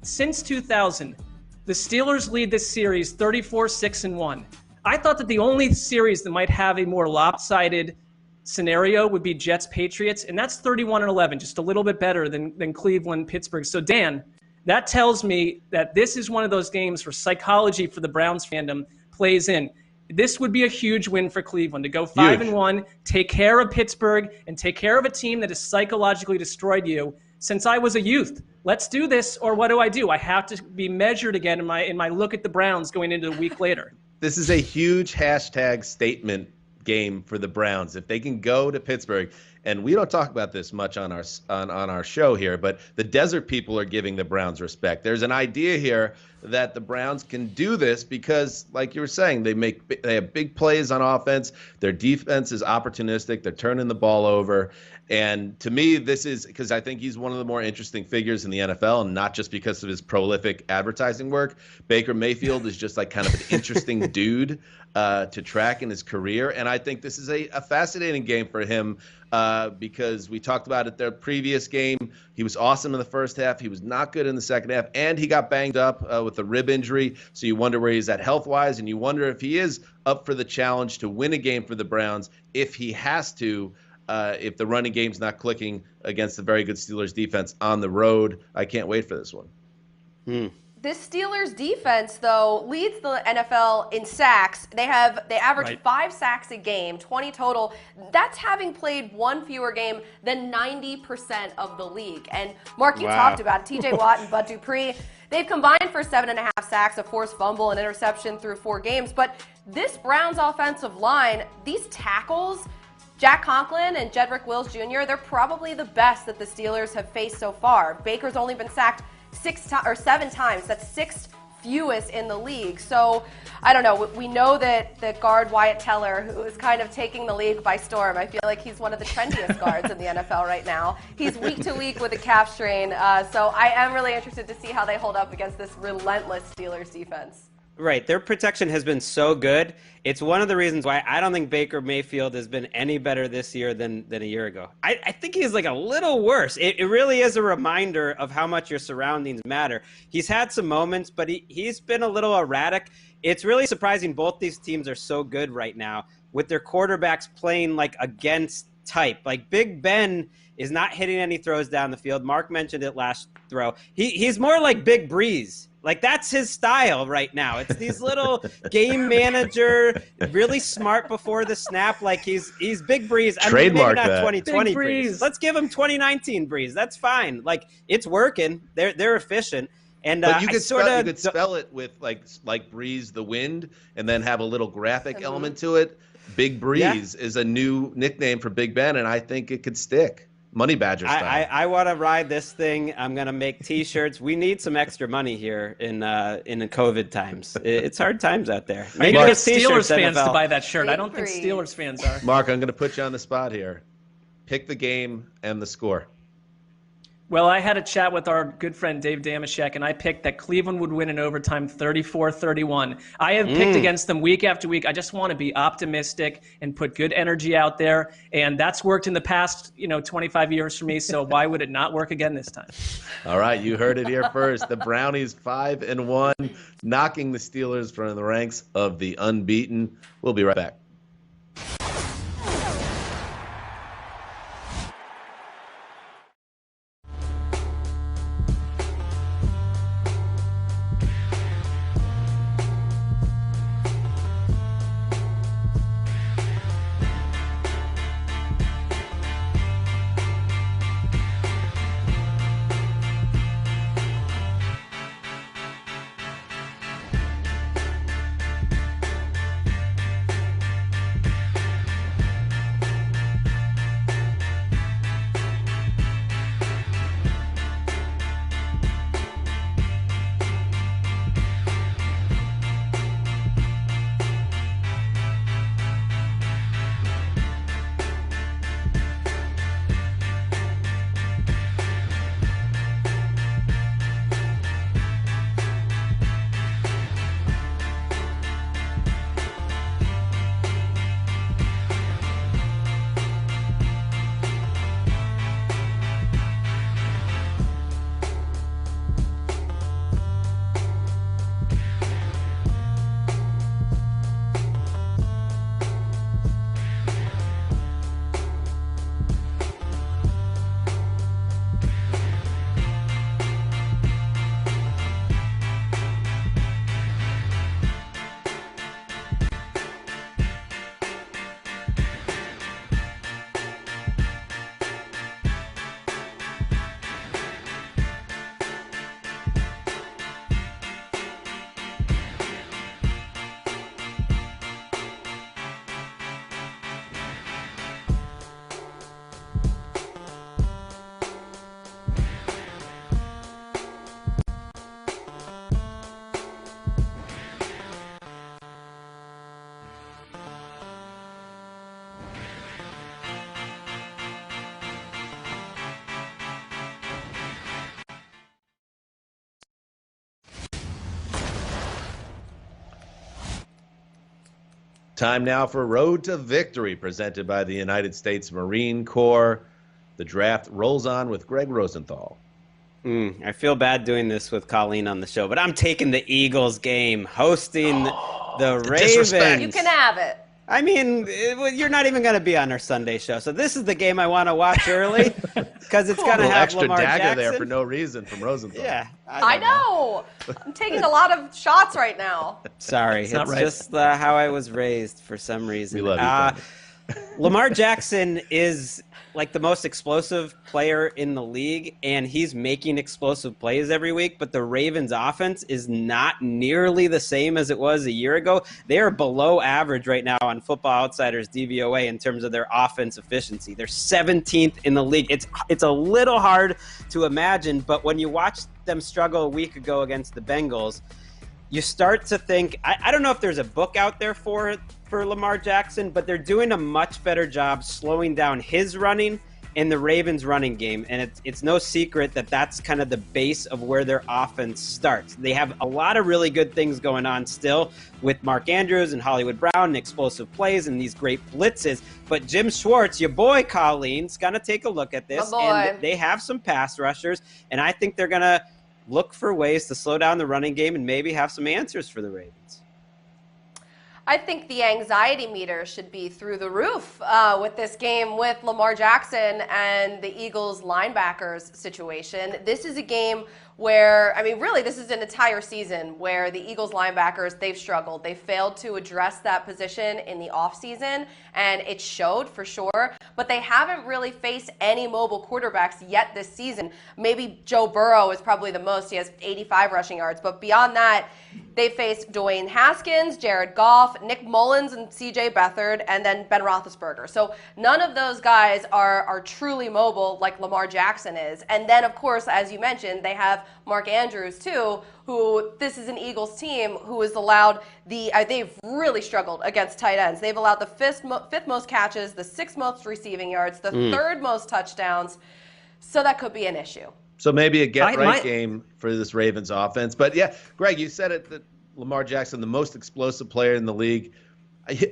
[SPEAKER 4] Since 2000, the Steelers lead this series 34-6-1. I thought that the only series that might have a more lopsided scenario would be Jets-Patriots, and that's 31-11, just a little bit better than Cleveland-Pittsburgh. So, Dan, that tells me that this is one of those games where psychology for the Browns fandom plays in. This would be a huge win for Cleveland to go 5-1, take care of Pittsburgh, and take care of a team that has psychologically destroyed you since I was a youth. Let's do this, or what do? I have to be measured again in my look at the Browns going into a week later.
[SPEAKER 2] This is a huge hashtag statement game for the Browns. If they can go to Pittsburgh, and we don't talk about this much on our show here, but the desert people are giving the Browns respect. There's an idea here that the Browns can do this because, like you were saying, they have big plays on offense. Their defense is opportunistic. They're turning the ball over. And to me, this is because I think he's one of the more interesting figures in the NFL, and not just because of his prolific advertising work. Baker Mayfield is just kind of an interesting dude to track in his career. And I think this is a fascinating game for him because we talked about it the previous game. He was awesome in the first half. He was not good in the second half, and he got banged up with a rib injury. So you wonder where he's at health-wise, and you wonder if he is up for the challenge to win a game for the Browns if he has to. If the running game's not clicking against the very good Steelers defense on the road. I can't wait for this one.
[SPEAKER 3] This Steelers defense, though, leads the NFL in sacks. They average 5 sacks a game, 20 total. That's having played 1 fewer game than 90% of the league. And Mark, you talked about it. TJ Watt and Bud Dupree, they've combined for 7.5 sacks, a forced fumble, and interception through 4 games. But this Browns offensive line, these tackles, Jack Conklin and Jedrick Wills Jr., they're probably the best that the Steelers have faced so far. Baker's only been sacked 7 times. That's 6th fewest in the league. So, I don't know. We know that the guard Wyatt Teller, who is kind of taking the league by storm, I feel like he's one of the trendiest guards in the NFL right now. He's week to week with a calf strain. So I am really interested to see how they hold up against this relentless Steelers defense.
[SPEAKER 5] Right. Their protection has been so good. It's one of the reasons why I don't think Baker Mayfield has been any better this year than a year ago. I think he's a little worse. It really is a reminder of how much your surroundings matter. He's had some moments, but he's been a little erratic. It's really surprising both these teams are so good right now with their quarterbacks playing against type. Big Ben is not hitting any throws down the field. Mark mentioned it last throw. He's more like Big Breeze. That's his style right now. It's these little game manager, really smart before the snap. He's Big Breeze.
[SPEAKER 2] Trademark
[SPEAKER 5] maybe not
[SPEAKER 2] that.
[SPEAKER 5] 2020 Breeze. Let's give him 2019 Breeze. That's fine. It's working. They're efficient. And
[SPEAKER 2] but you could spell it with like Breeze the Wind, and then have a little graphic element to it. Big Breeze is a new nickname for Big Ben, and I think it could stick. Money Badger style.
[SPEAKER 5] I want to ride this thing. I'm going to make T-shirts. We need some extra money here in the COVID times. It's hard times out there.
[SPEAKER 4] Maybe get Steelers fans to buy that shirt. I don't think Steelers fans are.
[SPEAKER 2] Mark, I'm going to put you on the spot here. Pick the game and the score.
[SPEAKER 4] Well, I had a chat with our good friend Dave Damashek, and I picked that Cleveland would win in overtime 34-31. I have picked against them week after week. I just want to be optimistic and put good energy out there, and that's worked in the past, 25 years for me, so why would it not work again this time?
[SPEAKER 2] All right, you heard it here first. The Brownies 5-1, knocking the Steelers from the ranks of the unbeaten. We'll be right back. Time now for Road to Victory, presented by the United States Marine Corps. The draft rolls on with Greg Rosenthal.
[SPEAKER 5] I feel bad doing this with Colleen on the show, but I'm taking the Eagles game, hosting the Ravens.
[SPEAKER 2] Disrespect.
[SPEAKER 3] You can have it.
[SPEAKER 5] I mean, you're not even going to be on our Sunday show, so this is the game I want to watch early because it's going to have
[SPEAKER 2] extra
[SPEAKER 5] Lamar
[SPEAKER 2] dagger
[SPEAKER 5] Jackson
[SPEAKER 2] there for no reason from Rosenthal.
[SPEAKER 5] Yeah,
[SPEAKER 3] I know. I'm taking a lot of shots right now.
[SPEAKER 5] Sorry, it's
[SPEAKER 4] right.
[SPEAKER 5] just how I was raised for some reason.
[SPEAKER 2] We love you.
[SPEAKER 5] Lamar Jackson is like the most explosive player in the league, and he's making explosive plays every week, but the Ravens offense is not nearly the same as it was a year ago. They are below average right now on Football Outsiders DVOA in terms of their offense efficiency. They're 17th in the league. It's a little hard to imagine, but when you watch them struggle a week ago against the Bengals, you start to think, I don't know if there's a book out there for Lamar Jackson, but they're doing a much better job slowing down his running and the Ravens running game. And it's no secret that that's kind of the base of where their offense starts. They have a lot of really good things going on still with Mark Andrews and Hollywood Brown and explosive plays and these great blitzes. But Jim Schwartz, your boy Colleen's going to take a look at this. And they have some pass rushers, and I think they're going to look for ways to slow down the running game and maybe have some answers for the Ravens.
[SPEAKER 3] I think the anxiety meter should be through the roof with this game with Lamar Jackson and the Eagles linebackers situation. This is a game where, I mean, really, this is an entire season where the Eagles linebackers, they've struggled. They failed to address that position in the offseason, and it showed for sure. But they haven't really faced any mobile quarterbacks yet this season. Maybe Joe Burrow is probably the most. He has 85 rushing yards. But beyond that, they faced Dwayne Haskins, Jared Goff, Nick Mullins, and C.J. Beathard, and then Ben Roethlisberger. So none of those guys are truly mobile like Lamar Jackson is. And then, of course, as you mentioned, they have Mark Andrews, too, who this is an Eagles team who has allowed they've really struggled against tight ends. They've allowed the fifth most catches, the sixth most receiving yards, the third most touchdowns. So that could be an issue.
[SPEAKER 2] So maybe a get-right game for this Ravens offense. But, yeah, Greg, you said it, that Lamar Jackson, the most explosive player in the league.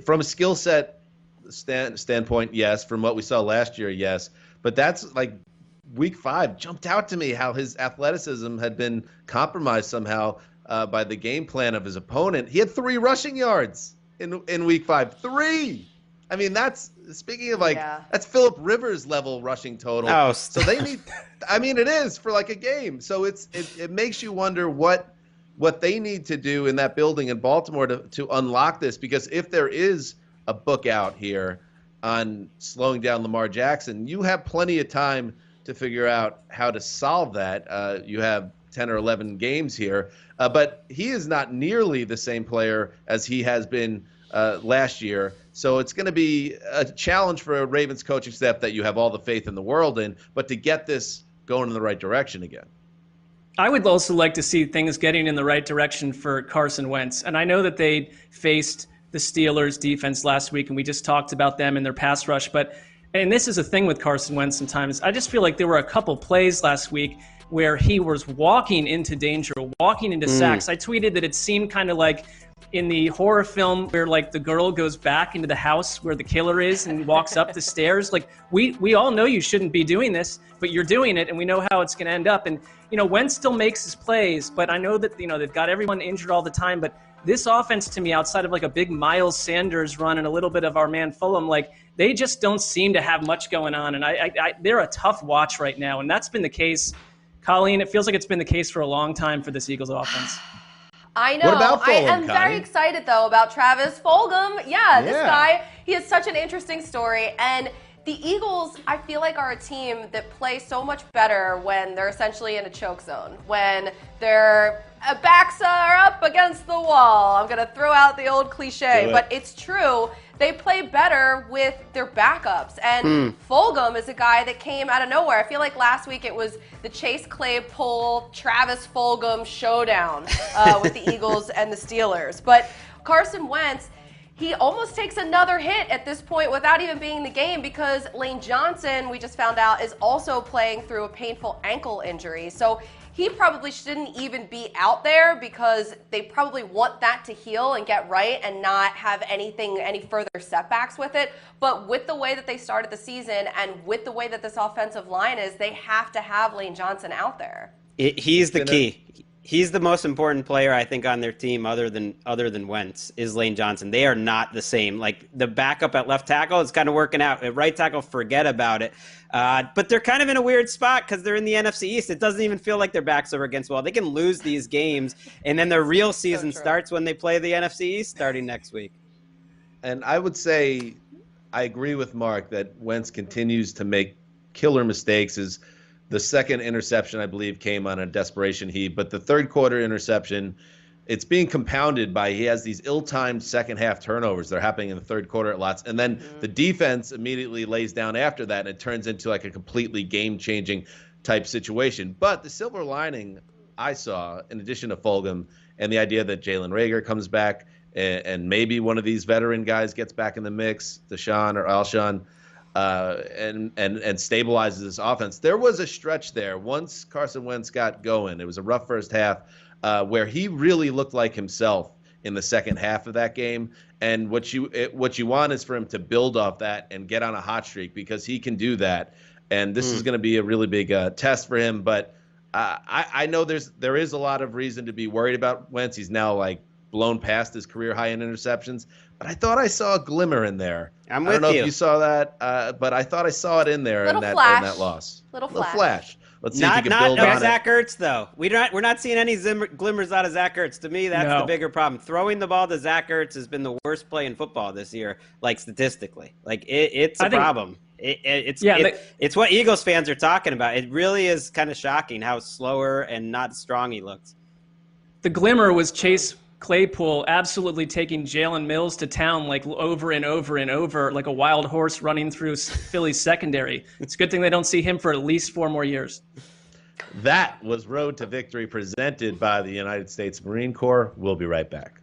[SPEAKER 2] From a skill set standpoint, yes. From what we saw last year, yes. But that's like week 5 jumped out to me how his athleticism had been compromised somehow by the game plan of his opponent. He had 3 rushing yards in week 5. 3! I mean, that's speaking of that's Phillip Rivers level rushing total.
[SPEAKER 5] Oh,
[SPEAKER 2] so they need. I mean, it is for like a game. So it makes you wonder what they need to do in that building in Baltimore to unlock this. Because if there is a book out here on slowing down Lamar Jackson, you have plenty of time to figure out how to solve that. You have 10 or 11 games here, but he is not nearly the same player as he has been last year. So it's going to be a challenge for a Ravens coaching staff that you have all the faith in the world in, but to get this going in the right direction again.
[SPEAKER 4] I would also like to see things getting in the right direction for Carson Wentz. And I know that they faced the Steelers defense last week, and we just talked about them and their pass rush. And this is a thing with Carson Wentz sometimes. I just feel like there were a couple plays last week where he was walking into danger, walking into sacks. I tweeted that it seemed kind of like in the horror film where like the girl goes back into the house where the killer is and walks up the stairs. Like we all know you shouldn't be doing this, but you're doing it, and we know how it's going to end up. And Wentz still makes his plays, but I know that they've got everyone injured all the time. But this offense, to me, outside of like a big Miles Sanders run and a little bit of our man Fulham, like they just don't seem to have much going on. And they're a tough watch right now, and that's been the case. Colleen, it feels like it's been the case for a long time for this Eagles offense.
[SPEAKER 3] I know.
[SPEAKER 2] What about Fulham,
[SPEAKER 3] I am very excited, though, about Travis Fulgham. Yeah, this guy, he has such an interesting story. And the Eagles, I feel like, are a team that play so much better when they're essentially in a choke zone, when their backs are up against the wall. I'm going to throw out the old cliche, but it's true. They play better with their backups. And Fulgham is a guy that came out of nowhere. I feel like last week it was the Chase Claypool, Travis Fulgham showdown with the Eagles and the Steelers. But Carson Wentz, he almost takes another hit at this point without even being in the game because Lane Johnson, we just found out, is also playing through a painful ankle injury. So he probably shouldn't even be out there because they probably want that to heal and get right and not have any further setbacks with it. But with the way that they started the season and with the way that this offensive line is, they have to have Lane Johnson out there.
[SPEAKER 5] He's the key. He's the most important player, I think, on their team other than Wentz is Lane Johnson. They are not the same. Like the backup at left tackle is kind of working out. At right tackle, forget about it. But they're kind of in a weird spot because they're in the NFC East. It doesn't even feel like their backs are against the wall. They can lose these games, and then their real season starts when they play the NFC East starting next week.
[SPEAKER 2] And I would say I agree with Mark that Wentz continues to make killer mistakes. The second interception, I believe, came on a desperation heave. But the third quarter interception, it's being compounded by he has these ill-timed second-half turnovers. They're happening in the third quarter at lots. And then the defense immediately lays down after that, and it turns into like a completely game-changing type situation. But the silver lining I saw, in addition to Fulgham, and the idea that Jalen Reagor comes back and maybe one of these veteran guys gets back in the mix, Deshaun or Alshon, and stabilizes this offense. There was a stretch there once Carson Wentz got going. It was a rough first half where he really looked like himself in the second half of that game. And what you want is for him to build off that and get on a hot streak because he can do that. And this is going to be a really big test for him. But I know there is a lot of reason to be worried about Wentz. He's now like blown past his career high in interceptions. But I thought I saw a glimmer in there.
[SPEAKER 5] I'm with you.
[SPEAKER 2] I don't know if you saw that, but I thought I saw it in there in that loss.
[SPEAKER 3] Little
[SPEAKER 2] flash. Let's see
[SPEAKER 5] if
[SPEAKER 2] you can build on it.
[SPEAKER 5] Zach Ertz, though. We're not seeing any glimmers out of Zach Ertz. To me, that's the bigger problem. Throwing the ball to Zach Ertz has been the worst play in football this year, like statistically. Like it's a problem. It's what Eagles fans are talking about. It really is kind of shocking how slower and not strong he looks.
[SPEAKER 4] The glimmer was Chase Claypool absolutely taking Jalen Mills to town like over and over and over like a wild horse running through Philly's secondary. It's a good thing they don't see him for at least 4 more years.
[SPEAKER 2] That was Road to Victory presented by the United States Marine Corps. We'll be right back.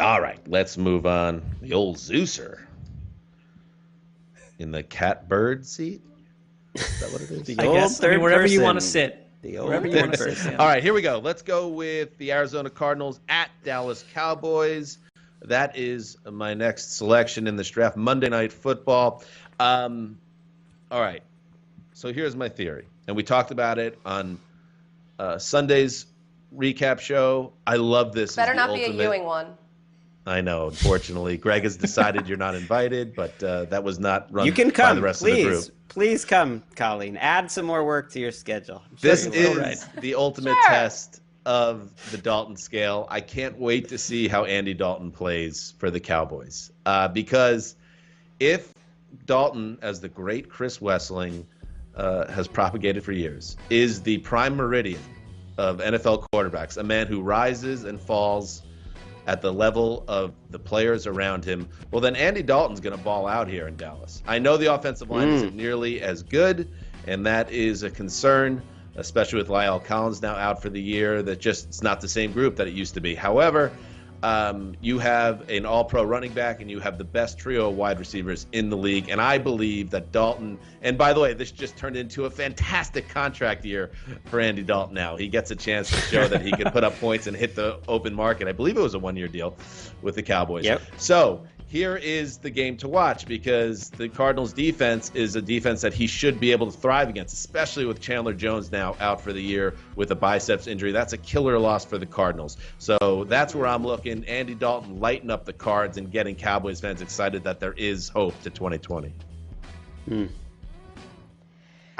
[SPEAKER 2] All right, let's move on. The old Zeuser in the catbird seat. Is that what it is?
[SPEAKER 5] The old third
[SPEAKER 4] wherever
[SPEAKER 5] person.
[SPEAKER 4] you want to sit.
[SPEAKER 5] The old
[SPEAKER 4] Wherever you
[SPEAKER 5] third
[SPEAKER 4] want to sit.
[SPEAKER 5] person.
[SPEAKER 4] Yeah.
[SPEAKER 2] All right, here we go. Let's go with the Arizona Cardinals at Dallas Cowboys. That is my next selection in this draft. Monday Night Football. All right. So here's my theory, and we talked about it on Sunday's recap show. I love this.
[SPEAKER 3] Better not be a Ewing one.
[SPEAKER 2] I know. Unfortunately, Greg has decided you're not invited, but that was not run
[SPEAKER 5] You can come,
[SPEAKER 2] by the rest of the group.
[SPEAKER 5] Please come, Colleen. Add some more work to your schedule.
[SPEAKER 2] This is the ultimate test of the Dalton scale. I can't wait to see how Andy Dalton plays for the Cowboys. Because if Dalton, as the great Chris Wessling has propagated for years, is the prime meridian of NFL quarterbacks, a man who rises and falls at the level of the players around him, well, then Andy Dalton's going to ball out here in Dallas. I know the offensive line isn't nearly as good, and that is a concern, especially with Lyle Collins now out for the year. That just it's not the same group that it used to be. However, you have an all-pro running back, and you have the best trio of wide receivers in the league, and I believe that Dalton, and by the way, this just turned into a fantastic contract year for Andy Dalton now. He gets a chance to show that he can put up points and hit the open market. I believe it was a one-year deal with the Cowboys.
[SPEAKER 5] Yep.
[SPEAKER 2] So here is the game to watch, because the Cardinals defense is a defense that he should be able to thrive against, especially with Chandler Jones now out for the year with a biceps injury. That's a killer loss for the Cardinals. So that's where I'm looking. Andy Dalton lighting up the cards and getting Cowboys fans excited that there is hope to 2020.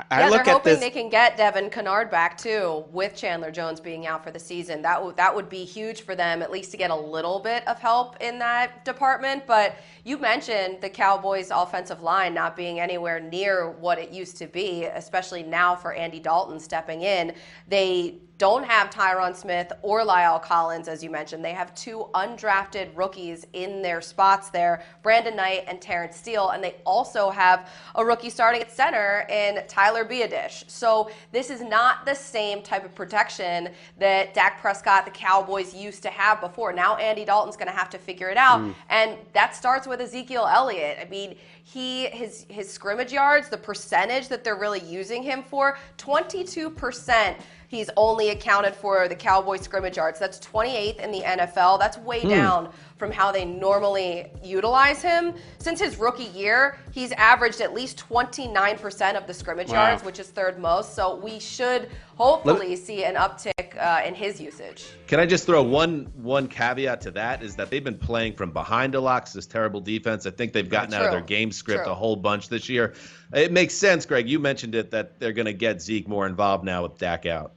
[SPEAKER 3] They're hoping they can get Devin Kennard back too, with Chandler Jones being out for the season. That would be huge for them, at least to get a little bit of help in that department. But you mentioned the Cowboys' offensive line not being anywhere near what it used to be, especially now for Andy Dalton stepping in. They don't have Tyron Smith or Lyle Collins, as you mentioned. They have two undrafted rookies in their spots there, Brandon Knight and Terrence Steele, and they also have a rookie starting at center in Tyler Biadasz. So this is not the same type of protection that Dak Prescott, the Cowboys, used to have before. Now Andy Dalton's going to have to figure it out, and that starts with Ezekiel Elliott. I mean, his scrimmage yards, the percentage that they're really using him for, 22%. He's only accounted for the Cowboys scrimmage yards. That's 28th in the NFL. That's way down from how they normally utilize him. Since his rookie year, he's averaged at least 29% of the scrimmage yards, which is third most. So we should hopefully see an uptick in his usage.
[SPEAKER 2] Can I just throw one caveat to that, is that they've been playing from behind a lot, this terrible defense. I think they've gotten out of their game script a whole bunch this year. It makes sense, Greg. You mentioned it, that they're going to get Zeke more involved now with Dak out.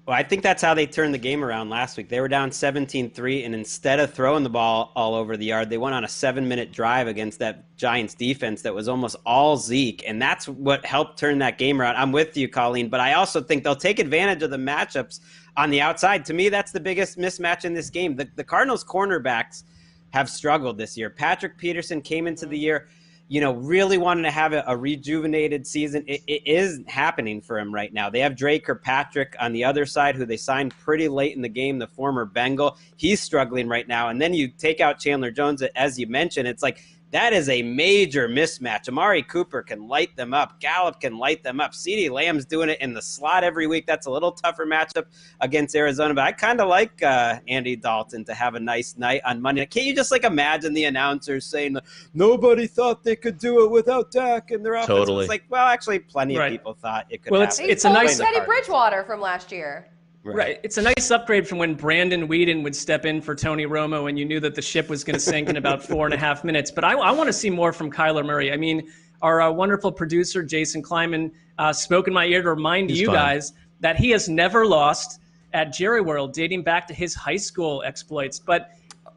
[SPEAKER 5] Well, I think that's how they turned the game around last week. They were down 17-3, and instead of throwing the ball all over the yard, they went on a 7-minute drive against that Giants defense that was almost all Zeke, and that's what helped turn that game around. I'm with you, Colleen, but I also think they'll take advantage of the matchups on the outside. To me, that's the biggest mismatch in this game. The Cardinals' cornerbacks have struggled this year. Patrick Peterson came into the year, really wanting to have a rejuvenated season. It isn't happening for him right now. They have Dre Kirkpatrick on the other side, who they signed pretty late in the game, the former Bengal. He's struggling right now. And then you take out Chandler Jones, as you mentioned. It's like, that is a major mismatch. Amari Cooper can light them up. Gallup can light them up. CeeDee Lamb's doing it in the slot every week. That's a little tougher matchup against Arizona. But I kind of like Andy Dalton to have a nice night on Monday. Can't you just imagine the announcers saying, nobody thought they could do it without Dak and their offense?
[SPEAKER 2] Totally.
[SPEAKER 5] It's like, well, actually, plenty of people thought it could happen.
[SPEAKER 3] It's a nice Teddy Bridgewater from last year.
[SPEAKER 4] Right. It's a nice upgrade from when Brandon Weeden would step in for Tony Romo and you knew that the ship was going to sink in about 4.5 minutes. But I want to see more from Kyler Murray. I mean, our wonderful producer, Jason Kleiman, spoke in my ear to remind guys that he has never lost at Jerry World, dating back to his high school exploits. But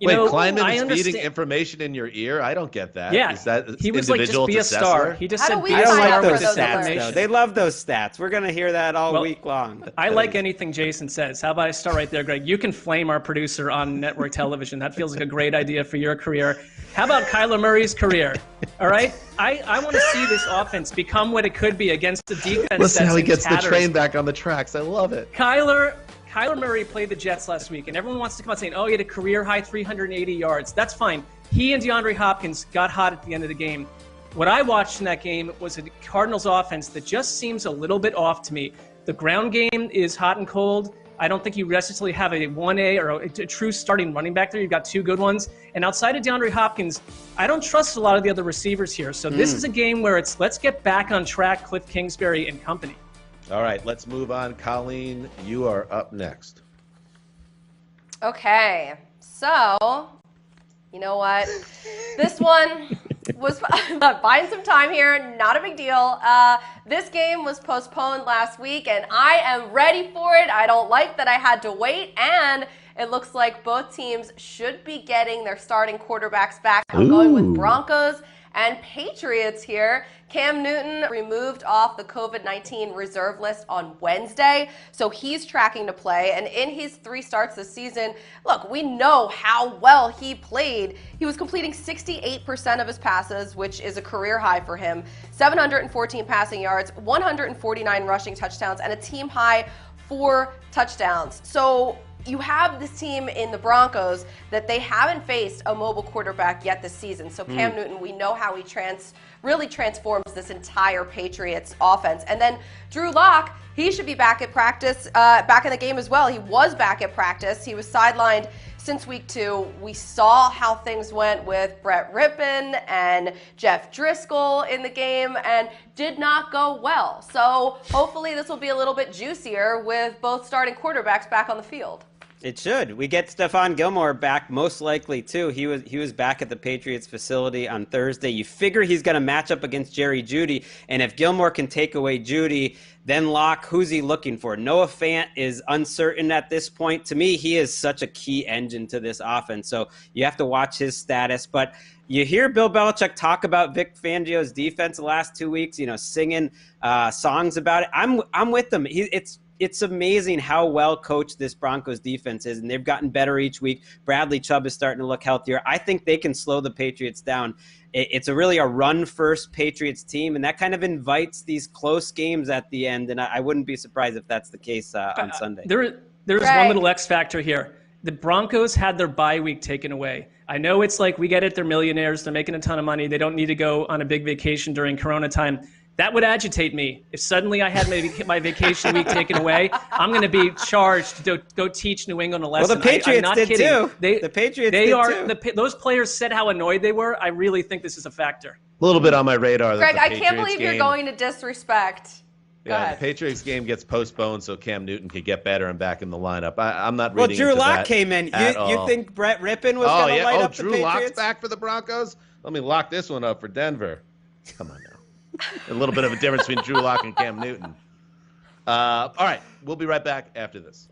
[SPEAKER 2] Kleiman is feeding information in your ear? I don't get that.
[SPEAKER 4] Yeah,
[SPEAKER 2] is that
[SPEAKER 4] he was like, just be a star. He just said, be a
[SPEAKER 5] star. I don't like
[SPEAKER 4] with
[SPEAKER 5] those
[SPEAKER 4] stats,
[SPEAKER 5] though. They love those stats. We're going to hear that all week long.
[SPEAKER 4] I like anything Jason says. How about I start right there, Greg? You can flame our producer on network television. That feels like a great idea for your career. How about Kyler Murray's career? All right? I want to see this offense become what it could be against the defense.
[SPEAKER 2] Listen
[SPEAKER 4] that's
[SPEAKER 2] how he gets
[SPEAKER 4] tatters.
[SPEAKER 2] the train back on the tracks. I love it.
[SPEAKER 4] Kyler Kyler Murray played the Jets last week, and everyone wants to come out saying, oh, he had a career-high 380 yards. That's fine. He and DeAndre Hopkins got hot at the end of the game. What I watched in that game was a Cardinals offense that just seems a little bit off to me. The ground game is hot and cold. I don't think you necessarily have a 1A or a true starting running back there. You've got two good ones. And outside of DeAndre Hopkins, I don't trust a lot of the other receivers here. So this is a game where it's let's get back on track, Cliff Kingsbury and company.
[SPEAKER 2] All right, let's move on. Colleen, you are up next.
[SPEAKER 3] Okay, so you know what? This one was buying some time here. Not a big deal. This game was postponed last week, and I am ready for it. I don't like that I had to wait, and it looks like both teams should be getting their starting quarterbacks back. I'm going with Broncos and Patriots here. Cam Newton removed off the COVID-19 reserve list on Wednesday, so he's tracking to play. And in his 3 starts this season, look, we know how well he played. He was completing 68% of his passes, which is a career high for him, 714 passing yards, 149 rushing touchdowns, and a team high 4 touchdowns. So you have this team in the Broncos that they haven't faced a mobile quarterback yet this season. So Cam Newton, we know how he really transforms this entire Patriots offense. And then Drew Lock, he should be back at practice, back in the game as well. He was back at practice. He was sidelined since week 2. We saw how things went with Brett Rippon and Jeff Driscoll in the game and did not go well. So hopefully this will be a little bit juicier with both starting quarterbacks back on the field.
[SPEAKER 5] It should. We get Stephon Gilmore back, most likely too. He was back at the Patriots facility on Thursday. You figure he's going to match up against Jerry Jeudy, and if Gilmore can take away Jeudy, then Locke, who's he looking for? Noah Fant is uncertain at this point. To me, he is such a key engine to this offense, so you have to watch his status. But you hear Bill Belichick talk about Vic Fangio's defense the last 2 weeks, singing songs about it. I'm with them. It's amazing how well coached this Broncos defense is, and they've gotten better each week. Bradley Chubb is starting to look healthier. I think they can slow the Patriots down. It's really a run-first Patriots team, and that kind of invites these close games at the end, and I wouldn't be surprised if that's the case on Sunday.
[SPEAKER 4] There is one little X factor here. The Broncos had their bye week taken away. I know it's like we get it, they're millionaires, they're making a ton of money, they don't need to go on a big vacation during Corona time. That would agitate me. If suddenly I had my vacation week taken away, I'm going to be charged to go teach New England a lesson.
[SPEAKER 5] Well, the Patriots
[SPEAKER 4] I'm not
[SPEAKER 5] did
[SPEAKER 4] kidding.
[SPEAKER 5] too. The Patriots did too.
[SPEAKER 4] Those players said how annoyed they were. I really think this is a factor.
[SPEAKER 2] A little bit on my radar.
[SPEAKER 3] Greg, I can't believe you're going to disrespect. Go ahead.
[SPEAKER 2] The Patriots game gets postponed so Cam Newton can get better and back in the lineup. I'm not reading
[SPEAKER 5] Drew
[SPEAKER 2] into
[SPEAKER 5] Lock
[SPEAKER 2] that
[SPEAKER 5] came in. You think Brett Rippon was going to light up the
[SPEAKER 2] Drew
[SPEAKER 5] Patriots?
[SPEAKER 2] Lock's back for the Broncos? Let me lock this one up for Denver. Come on now. A little bit of a difference between Drew Lock and Cam Newton. All right, we'll be right back after this.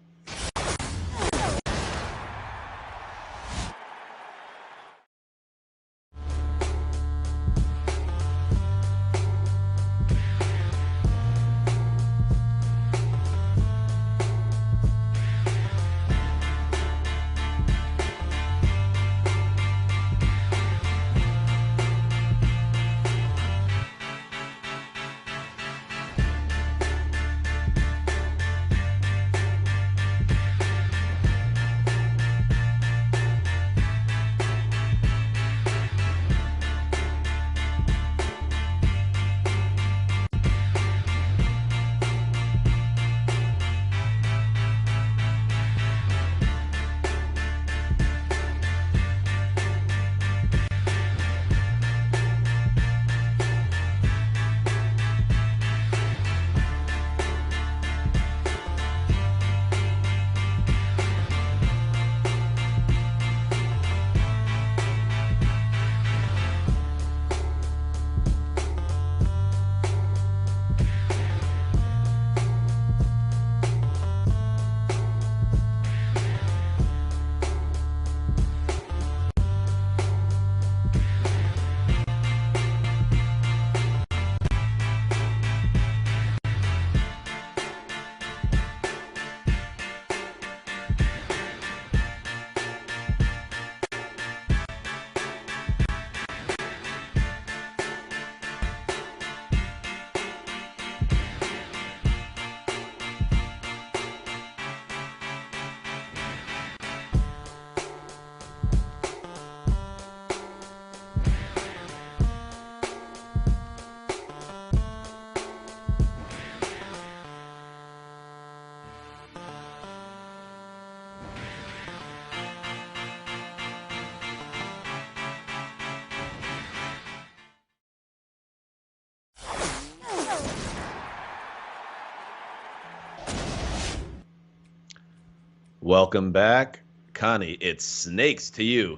[SPEAKER 2] Welcome back. Connie, it's snakes to you.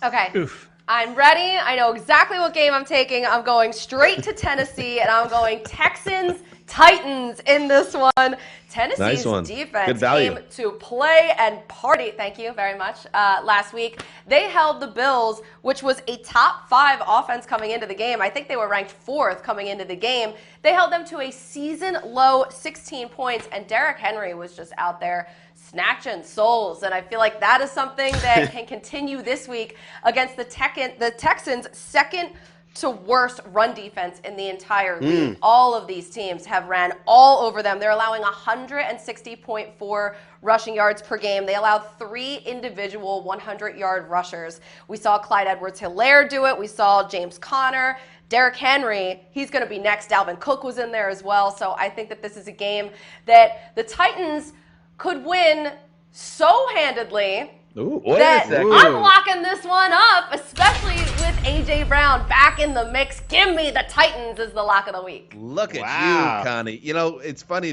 [SPEAKER 3] Okay.
[SPEAKER 4] Oof.
[SPEAKER 3] I'm ready. I know exactly what game I'm taking. I'm going straight to Tennessee, and I'm going Texans-Titans in this one. Tennessee's defense came to play and party. Thank you very much. Last week, they held the Bills, which was a top 5 offense coming into the game. I think they were ranked 4th coming into the game. They held them to a season-low 16 points, and Derrick Henry was just out there snatching souls, and I feel like that is something that can continue this week against the Texans' second to worst run defense in the entire league. All of these teams have ran all over them. They're allowing 160.4 rushing yards per game. They allowed 3 individual 100-yard rushers. We saw Clyde Edwards-Helaire do it. We saw James Conner. Derrick Henry, he's going to be next. Dalvin Cook was in there as well. So I think that this is a game that the Titans could win so handedly that I'm locking this one up, especially with A.J. Brown back in the mix. Give me the Titans as the lock of the week.
[SPEAKER 2] Look at you, Connie. You know, it's funny,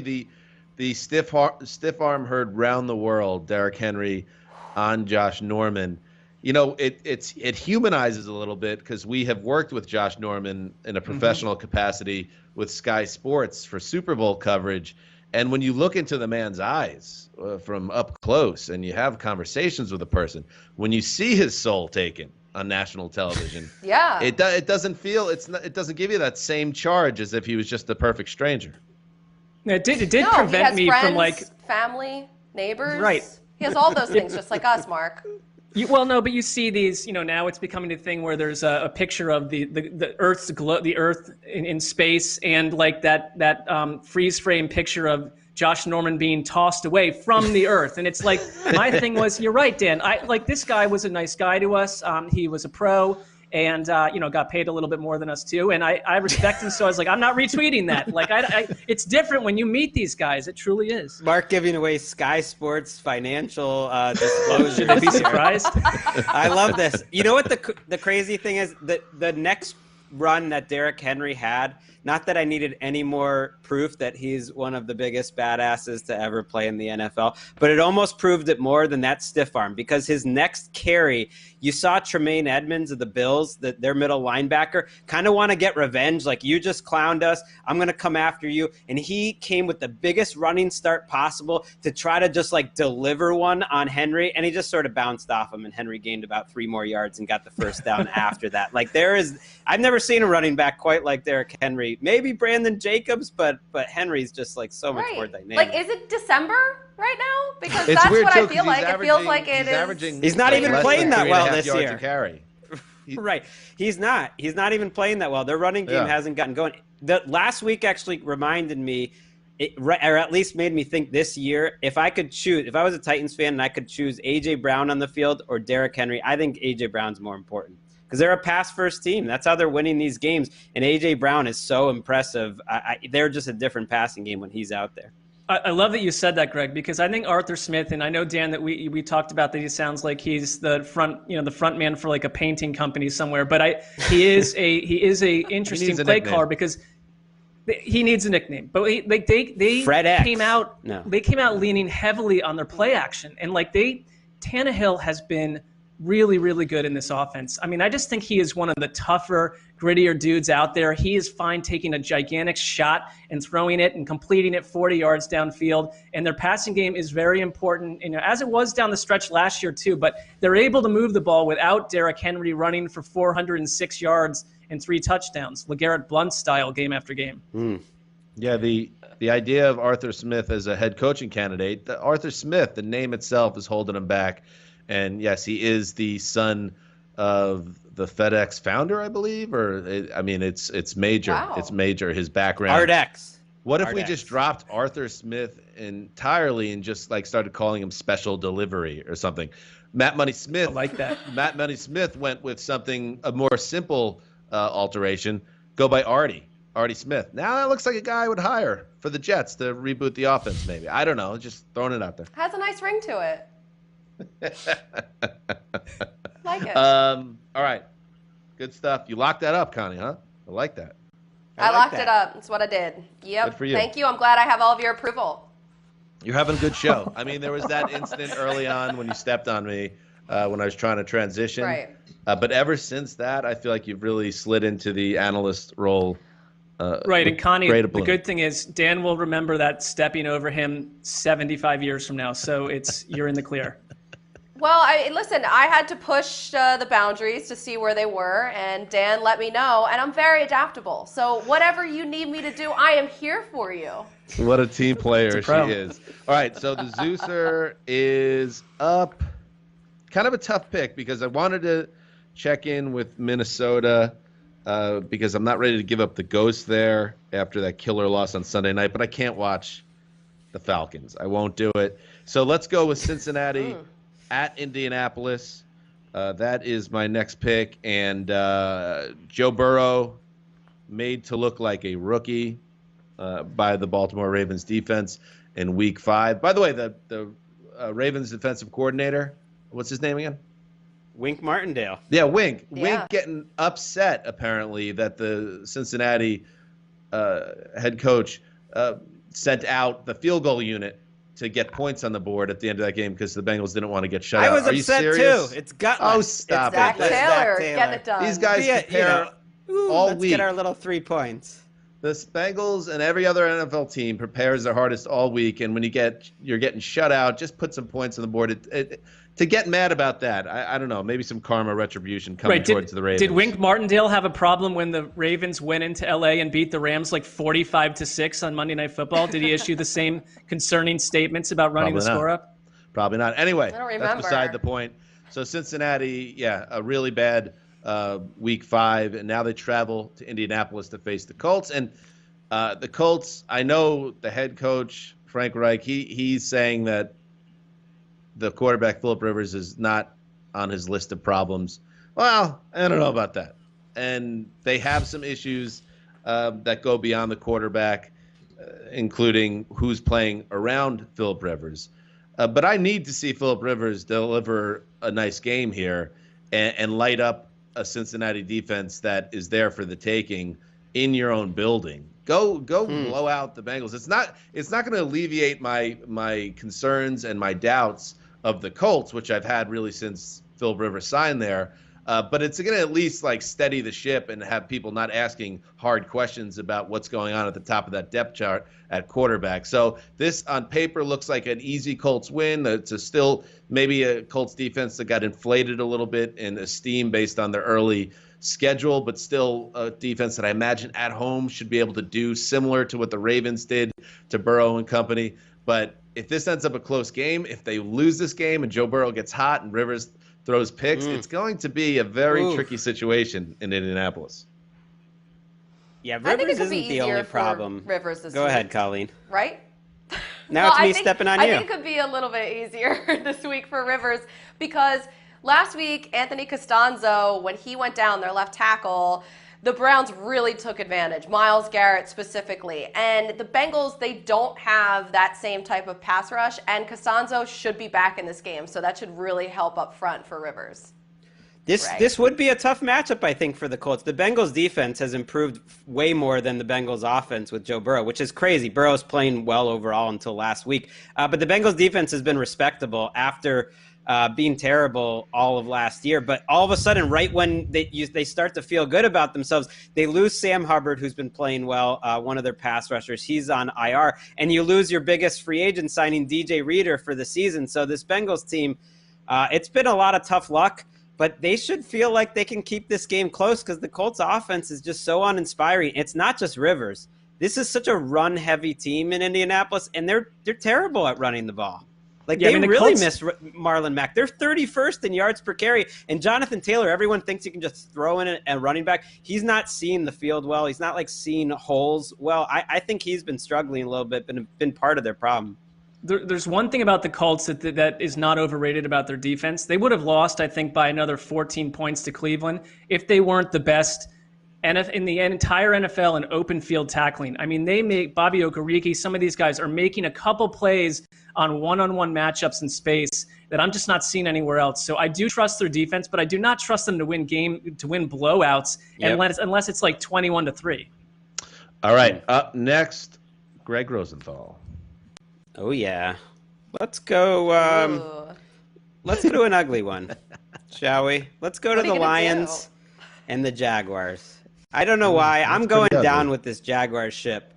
[SPEAKER 2] the stiff arm heard round the world, Derrick Henry on Josh Norman. You know, it humanizes a little bit because we have worked with Josh Norman in a professional capacity with Sky Sports for Super Bowl coverage. And when you look into the man's eyes from up close and you have conversations with a person, when you see his soul taken on national television, it doesn't give you that same charge as if he was just the perfect stranger.
[SPEAKER 4] It did prevent me
[SPEAKER 3] friends,
[SPEAKER 4] from like
[SPEAKER 3] family, neighbors.
[SPEAKER 4] Right.
[SPEAKER 3] He has all those things just like us, Mark.
[SPEAKER 4] Well, no, but you see these, now it's becoming a thing where there's a picture of the Earth's the Earth in space, and like that freeze frame picture of Josh Norman being tossed away from the Earth. And it's like, my thing was, you're right, Dan. This guy was a nice guy to us. He was a pro. And, got paid a little bit more than us, too. And I respect him, so I was like, I'm not retweeting that. Like, it's different when you meet these guys. It truly is.
[SPEAKER 5] Mark giving away Sky Sports financial disclosure.
[SPEAKER 4] Should they be surprised?
[SPEAKER 5] I love this. You know what the crazy thing is? The next run that Derrick Henry had, not that I needed any more proof that he's one of the biggest badasses to ever play in the NFL, but it almost proved it more than that stiff arm, because his next carry, you saw Tremaine Edmonds of the Bills, their middle linebacker, kind of want to get revenge. Like, you just clowned us, I'm going to come after you. And he came with the biggest running start possible to try to just like deliver one on Henry. And he just sort of bounced off him, and Henry gained about 3 more yards and got the first down after that. Like, I've never seen a running back quite like Derrick Henry. Maybe Brandon Jacobs, but Henry's just like so much more dynamic.
[SPEAKER 3] Like, is it December right now? Because
[SPEAKER 2] it's
[SPEAKER 3] that's
[SPEAKER 2] weird,
[SPEAKER 3] what
[SPEAKER 2] too,
[SPEAKER 3] I feel like. It feels like it is.
[SPEAKER 5] He's not even playing that well this year.
[SPEAKER 2] Right.
[SPEAKER 5] He's not even playing that well. Their running game hasn't gotten going. The last week actually reminded me, or at least made me think this year, if I was a Titans fan and I could choose A.J. Brown on the field or Derrick Henry, I think A.J. Brown's more important. Because they're a pass-first team. That's how they're winning these games. And A.J. Brown is so impressive. They're just a different passing game when he's out there.
[SPEAKER 4] I love that you said that, Greg, because I think Arthur Smith, and I know, Dan, that we talked about that he sounds like he's the front man for like a painting company somewhere. But he is a interesting play caller because he needs a nickname. But they
[SPEAKER 5] Fred X.
[SPEAKER 4] came out leaning heavily on their play action, and Tannehill has been really, really good in this offense. I mean, I just think he is one of the tougher, grittier dudes out there. He is fine taking a gigantic shot and throwing it and completing it 40 yards downfield. And their passing game is very important, as it was down the stretch last year too. But they're able to move the ball without Derrick Henry running for 406 yards and 3 touchdowns, LeGarrette Blount style, game after game.
[SPEAKER 2] Yeah, the idea of Arthur Smith as a head coaching candidate, Arthur Smith, the name itself is holding him back. And yes, he is the son of the FedEx founder, I believe, it's major.
[SPEAKER 3] Wow.
[SPEAKER 2] It's major, his background.
[SPEAKER 5] Art-X.
[SPEAKER 2] What if we just dropped Arthur Smith entirely and just started calling him Special Delivery or something? Matt Money Smith.
[SPEAKER 4] I like that.
[SPEAKER 2] Matt Money Smith went with a more simple alteration. Go by Artie Smith. Now that looks like a guy I would hire for the Jets to reboot the offense, maybe. I don't know. Just throwing it out there.
[SPEAKER 3] Has a nice ring to it. Like it.
[SPEAKER 2] All right. Good stuff. You locked that up, Connie, huh? I like that.
[SPEAKER 3] I locked it up. That's what I did. Yep.
[SPEAKER 2] Good for you.
[SPEAKER 3] Thank you. I'm glad I have all of your approval.
[SPEAKER 2] You're having a good show. I mean, there was that incident early on when you stepped on me when I was trying to transition.
[SPEAKER 3] Right.
[SPEAKER 2] But ever since that, I feel like you've really slid into the analyst role.
[SPEAKER 4] Right, and Connie, the good thing is Dan will remember that stepping over him 75 years from now. So you're in the clear.
[SPEAKER 3] Well, listen, I had to push the boundaries to see where they were, and Dan let me know, and I'm very adaptable. So whatever you need me to do, I am here for you.
[SPEAKER 2] What a team player she is. All right, so the Zeuser is up. Kind of a tough pick because I wanted to check in with Minnesota because I'm not ready to give up the ghost there after that killer loss on Sunday night, but I can't watch the Falcons. I won't do it. So let's go with Cincinnati at Indianapolis. That is my next pick. And Joe Burrow made to look like a rookie by the Baltimore Ravens defense in Week 5. By the way, the Ravens defensive coordinator, what's his name again?
[SPEAKER 5] Wink Martindale.
[SPEAKER 2] Yeah, Wink. Yeah. Wink getting upset, apparently, that the Cincinnati head coach sent out the field goal unit to get points on the board at the end of that game because the Bengals didn't want to get shut out.
[SPEAKER 5] I was upset, too. It's gutless.
[SPEAKER 2] Oh, stop it.
[SPEAKER 3] Zach Taylor. Get it done.
[SPEAKER 2] These guys prepare all week.
[SPEAKER 5] Let's get our little 3 points.
[SPEAKER 2] The Bengals and every other NFL team prepares their hardest all week, and when you're getting shut out, just put some points on the board. To get mad about that, I don't know, maybe some karma retribution coming towards the Ravens.
[SPEAKER 4] Did Wink Martindale have a problem when the Ravens went into L.A. and beat the Rams like 45-6 on Monday Night Football? Did he issue the same concerning statements about running the score up?
[SPEAKER 2] Probably not. Anyway,
[SPEAKER 3] I don't remember.
[SPEAKER 2] That's beside the point. So Cincinnati, a really bad Week 5, and now they travel to Indianapolis to face the Colts. And the Colts, I know the head coach, Frank Reich, he's saying that the quarterback, Phillip Rivers, is not on his list of problems. Well, I don't know about that. And they have some issues that go beyond the quarterback, including who's playing around Phillip Rivers. But I need to see Phillip Rivers deliver a nice game here and light up a Cincinnati defense that is there for the taking in your own building. Go blow out the Bengals. It's not going to alleviate my concerns and my doubts of the Colts, which I've had really since Phillip Rivers signed there. But it's going to at least steady the ship and have people not asking hard questions about what's going on at the top of that depth chart at quarterback. So this on paper looks like an easy Colts win. It's still maybe a Colts defense that got inflated a little bit in esteem based on their early schedule, but still a defense that I imagine at home should be able to do similar to what the Ravens did to Burrow and company. But if this ends up a close game, if they lose this game and Joe Burrow gets hot and Rivers throws picks, it's going to be a very tricky situation in Indianapolis.
[SPEAKER 5] Yeah, Rivers isn't the only problem.
[SPEAKER 3] Rivers this
[SPEAKER 5] Go
[SPEAKER 3] week,
[SPEAKER 5] ahead, Colleen.
[SPEAKER 3] Right?
[SPEAKER 5] Now it's me stepping on you.
[SPEAKER 3] I think it could be a little bit easier this week for Rivers because last week, Anthony Costanzo, when he went down, their left tackle, the Browns really took advantage, Myles Garrett specifically. And the Bengals, they don't have that same type of pass rush, and Costanzo should be back in this game, so that should really help up front for Rivers.
[SPEAKER 5] This would be a tough matchup, I think, for the Colts. The Bengals' defense has improved way more than the Bengals' offense with Joe Burrow, which is crazy. Burrow's playing well overall until last week. But the Bengals' defense has been respectable after being terrible all of last year. But all of a sudden, right when they start to feel good about themselves, they lose Sam Hubbard, who's been playing well, one of their pass rushers. He's on IR. And you lose your biggest free agent signing, DJ Reader, for the season. So this Bengals team, it's been a lot of tough luck. But they should feel like they can keep this game close because the Colts offense is just so uninspiring. It's not just Rivers. This is such a run-heavy team in Indianapolis, and they're terrible at running the ball. They really miss Marlon Mack. They're 31st in yards per carry. And Jonathan Taylor, everyone thinks you can just throw in a running back. He's not seeing the field well. He's not seeing holes well. I think he's been struggling a little bit, but been part of their problem.
[SPEAKER 4] There's one thing about the Colts that is not overrated about their defense. They would have lost, I think, by another 14 points to Cleveland if they weren't the best in the entire NFL in open field tackling. I mean, they make Bobby Okereke, some of these guys are making a couple plays on one-on-one matchups in space that I'm just not seeing anywhere else. So I do trust their defense, but I do not trust them to win blowouts unless it's 21-3.
[SPEAKER 2] All right, up next, Greg Rosenthal.
[SPEAKER 5] Oh yeah. Let's go. Let's go to an ugly one, shall we? Let's go to the Lions and the Jaguars. I don't know why. I'm going down with this Jaguars ship.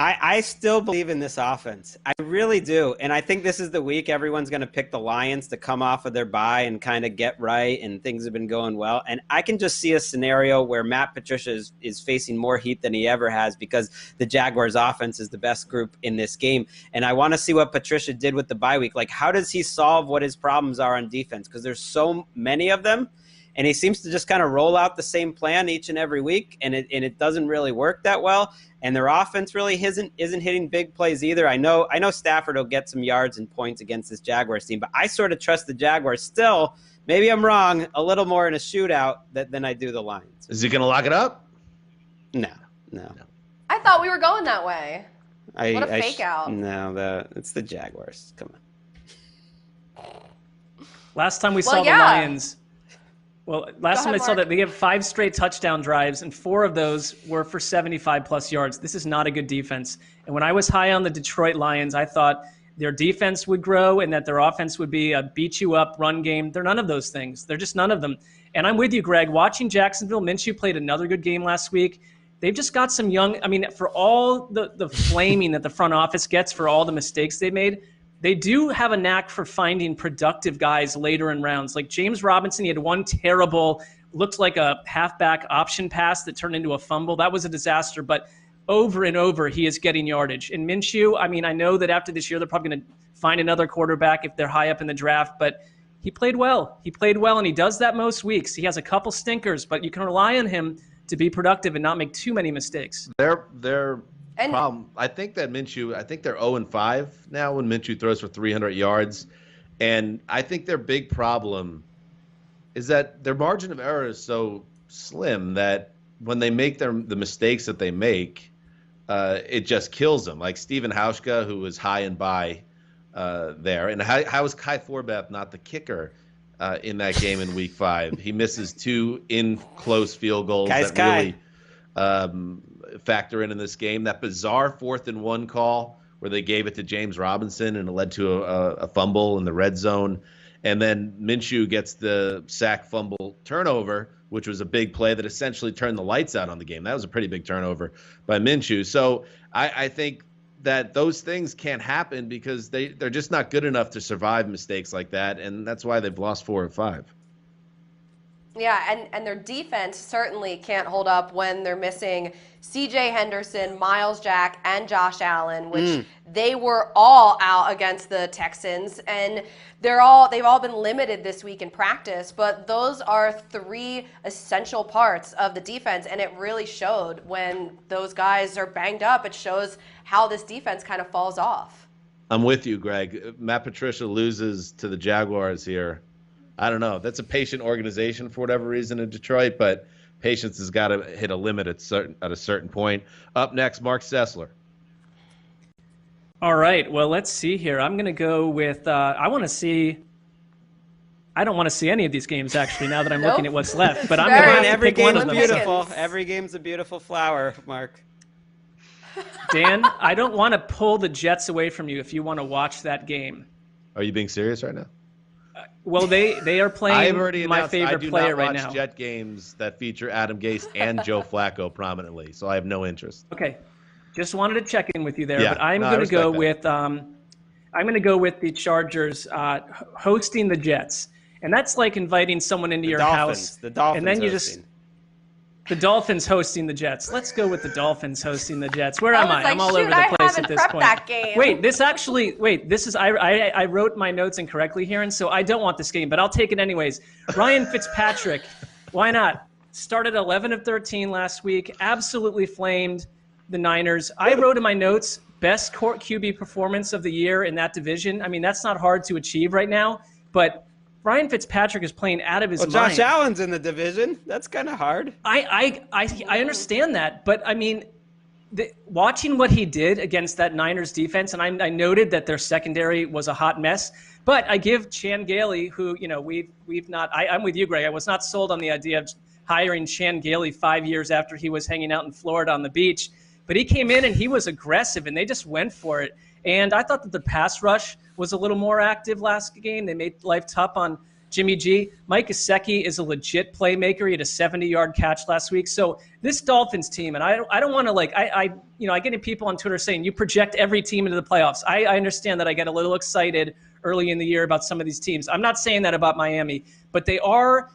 [SPEAKER 5] I still believe in this offense. I really do. And I think this is the week everyone's going to pick the Lions to come off of their bye and kind of get right, and things have been going well. And I can just see a scenario where Matt Patricia is facing more heat than he ever has because the Jaguars offense is the best group in this game. And I want to see what Patricia did with the bye week. Like, how does he solve what his problems are on defense? Because there's so many of them. And he seems to just kind of roll out the same plan each and every week, and it doesn't really work that well. And their offense really isn't hitting big plays either. I know Stafford will get some yards and points against this Jaguars team, but I sort of trust the Jaguars still. Maybe I'm wrong, a little more in a shootout than I do the Lions.
[SPEAKER 2] Is he going to lock it up?
[SPEAKER 5] No.
[SPEAKER 3] I thought we were going that way. What a fake out.
[SPEAKER 5] No, it's the Jaguars. Come on.
[SPEAKER 4] Last time we saw the Lions. Well, last time I saw that they have 5 straight touchdown drives, and 4 of those were for 75-plus yards. This is not a good defense. And when I was high on the Detroit Lions, I thought their defense would grow and that their offense would be a beat-you-up run game. They're none of those things. They're just none of them. And I'm with you, Greg. Watching Jacksonville, Minshew played another good game last week. They've just got some young – I mean, for all the flaming that the front office gets for all the mistakes they made – they do have a knack for finding productive guys later in rounds. Like James Robinson, he had one terrible, looked like a halfback option pass that turned into a fumble. That was a disaster, but over and over, he is getting yardage. And Minshew, I mean, I know that after this year, they're probably going to find another quarterback if they're high up in the draft, but he played well. He played well, and he does that most weeks. He has a couple stinkers, but you can rely on him to be productive and not make too many mistakes.
[SPEAKER 2] They're problem. I think that Minshew, they're 0-5 now when Minshew throws for 300 yards. And I think their big problem is that their margin of error is so slim that when they make the mistakes that they make, it just kills them. Like Steven Hauschka, who was high and by there. And how was Kai Forbath not the kicker in that game in week 5? He misses 2 in-close field goals really factor in this game. That bizarre 4th and 1 call where they gave it to James Robinson and it led to a fumble in the red zone. And then Minshew gets the sack fumble turnover, which was a big play that essentially turned the lights out on the game. That was a pretty big turnover by Minshew. So I think that those things can't happen because they're just not good enough to survive mistakes like that. And that's why they've lost 4 of 5.
[SPEAKER 3] Yeah, and their defense certainly can't hold up when they're missing C.J. Henderson, Miles Jack, and Josh Allen, which they were all out against the Texans, and they've all been limited this week in practice. But those are 3 essential parts of the defense, and it really showed when those guys are banged up. It shows how this defense kind of falls off.
[SPEAKER 2] I'm with you, Greg. Matt Patricia loses to the Jaguars here. I don't know. That's a patient organization for whatever reason in Detroit, but patience has got to hit a limit at a certain point. Up next, Mark Sessler.
[SPEAKER 4] All right. Well, let's see here. I'm going to go with I don't want to see any of these games, actually, now that I'm looking at what's left. But I'm going to
[SPEAKER 5] every
[SPEAKER 4] pick one
[SPEAKER 5] game's
[SPEAKER 4] of them.
[SPEAKER 5] beautiful. Every game's a beautiful flower, Mark.
[SPEAKER 4] Dan, I don't want to pull the Jets away from you if you want to watch that game.
[SPEAKER 2] Are you being serious right now?
[SPEAKER 4] Well, they are playing my favorite player right now.
[SPEAKER 2] I do not watch Jet games that feature Adam Gase and Joe Flacco prominently, so I have no interest.
[SPEAKER 4] Okay, just wanted to check in with you there. Yeah, but I'm going to go with the Chargers hosting the Jets, and that's like inviting someone into your house.
[SPEAKER 5] The Dolphins,
[SPEAKER 4] and then you just the Dolphins hosting the Jets. Let's go with the Dolphins hosting the Jets. Where am I? I'm all over the place at this point.
[SPEAKER 3] That game.
[SPEAKER 4] I wrote my notes incorrectly here, and so I don't want this game, but I'll take it anyways. Ryan Fitzpatrick, why not? Started 11 of 13 last week, absolutely flamed the Niners. I wrote in my notes, best court QB performance of the year in that division. I mean, that's not hard to achieve right now, but Ryan Fitzpatrick is playing out of his mind.
[SPEAKER 5] Josh Allen's in the division. That's kind of hard.
[SPEAKER 4] I understand that, but I mean, watching what he did against that Niners defense, and I noted that their secondary was a hot mess. But I give Chan Gailey, who we've not. I'm with you, Greg. I was not sold on the idea of hiring Chan Gailey 5 years after he was hanging out in Florida on the beach. But he came in and he was aggressive, and they just went for it. And I thought that the pass rush was a little more active last game. They made life tough on Jimmy G. Mike Gesicki is a legit playmaker. He had a 70-yard catch last week. So this Dolphins team, and I don't want to I get people on Twitter saying you project every team into the playoffs. I understand that I get a little excited early in the year about some of these teams. I'm not saying that about Miami, but they were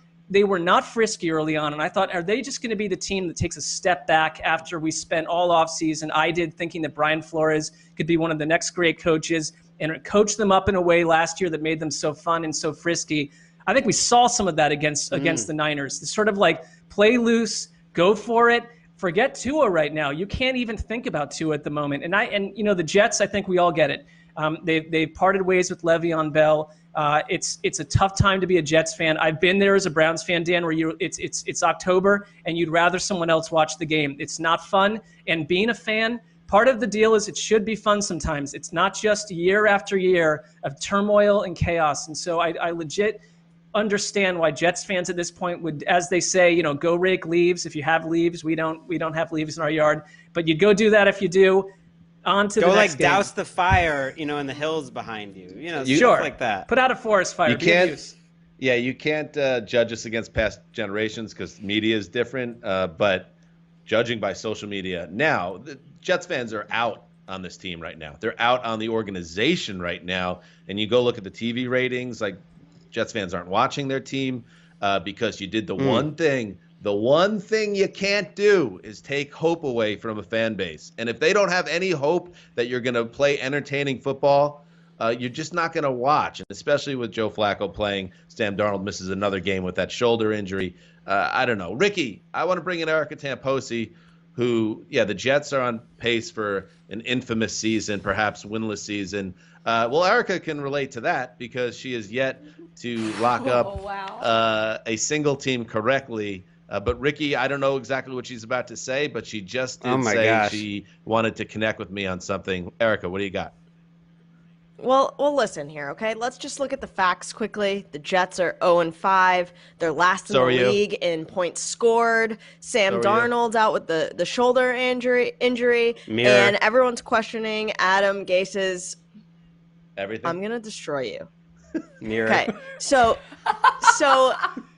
[SPEAKER 4] not frisky early on. And I thought, are they just going to be the team that takes a step back after we spent all offseason? I did, thinking that Brian Flores could be one of the next great coaches and coach them up in a way last year that made them so fun and so frisky. I think we saw some of that against the Niners. It's sort of like play loose, go for it. Forget Tua right now. You can't even think about Tua at the moment. And the Jets, I think we all get it. They've parted ways with Le'Veon Bell. It's a tough time to be a Jets fan. I've been there as a Browns fan, Dan, where it's October and you'd rather someone else watch the game. It's not fun. And being a fan, part of the deal is it should be fun sometimes. It's not just year after year of turmoil and chaos. And so I legit understand why Jets fans at this point would, as they say, go rake leaves. If you have leaves, we don't have leaves in our yard, but you'd go do that if you do. On to the next game.
[SPEAKER 5] Douse the fire, in the hills behind you.
[SPEAKER 4] Sure.
[SPEAKER 5] Stuff like that.
[SPEAKER 4] Put out a forest fire.
[SPEAKER 2] You can't judge us against past generations because media is different. But judging by social media now, the Jets fans are out on this team right now. They're out on the organization right now. And you go look at the TV ratings, like Jets fans aren't watching their team because you did the one thing. The one thing you can't do is take hope away from a fan base. And if they don't have any hope that you're going to play entertaining football, you're just not going to watch. And especially with Joe Flacco playing, Sam Darnold misses another game with that shoulder injury. I don't know. Ricky, I want to bring in Erica Tamposi, who, the Jets are on pace for an infamous season, perhaps winless season. Well, Erica can relate to that because she has yet to lock up a single team correctly. But Ricky, I don't know exactly what she's about to say, but she just did say she wanted to connect with me on something. Erica, what do you got?
[SPEAKER 6] Well, listen here, okay? Let's just look at the facts quickly. The Jets are 0-5. They're last in the league in points scored. Sam Darnold's out with the shoulder injury. And everyone's questioning Adam Gase's
[SPEAKER 2] everything.
[SPEAKER 6] I'm going to destroy you.
[SPEAKER 5] Mirror.
[SPEAKER 6] Okay, so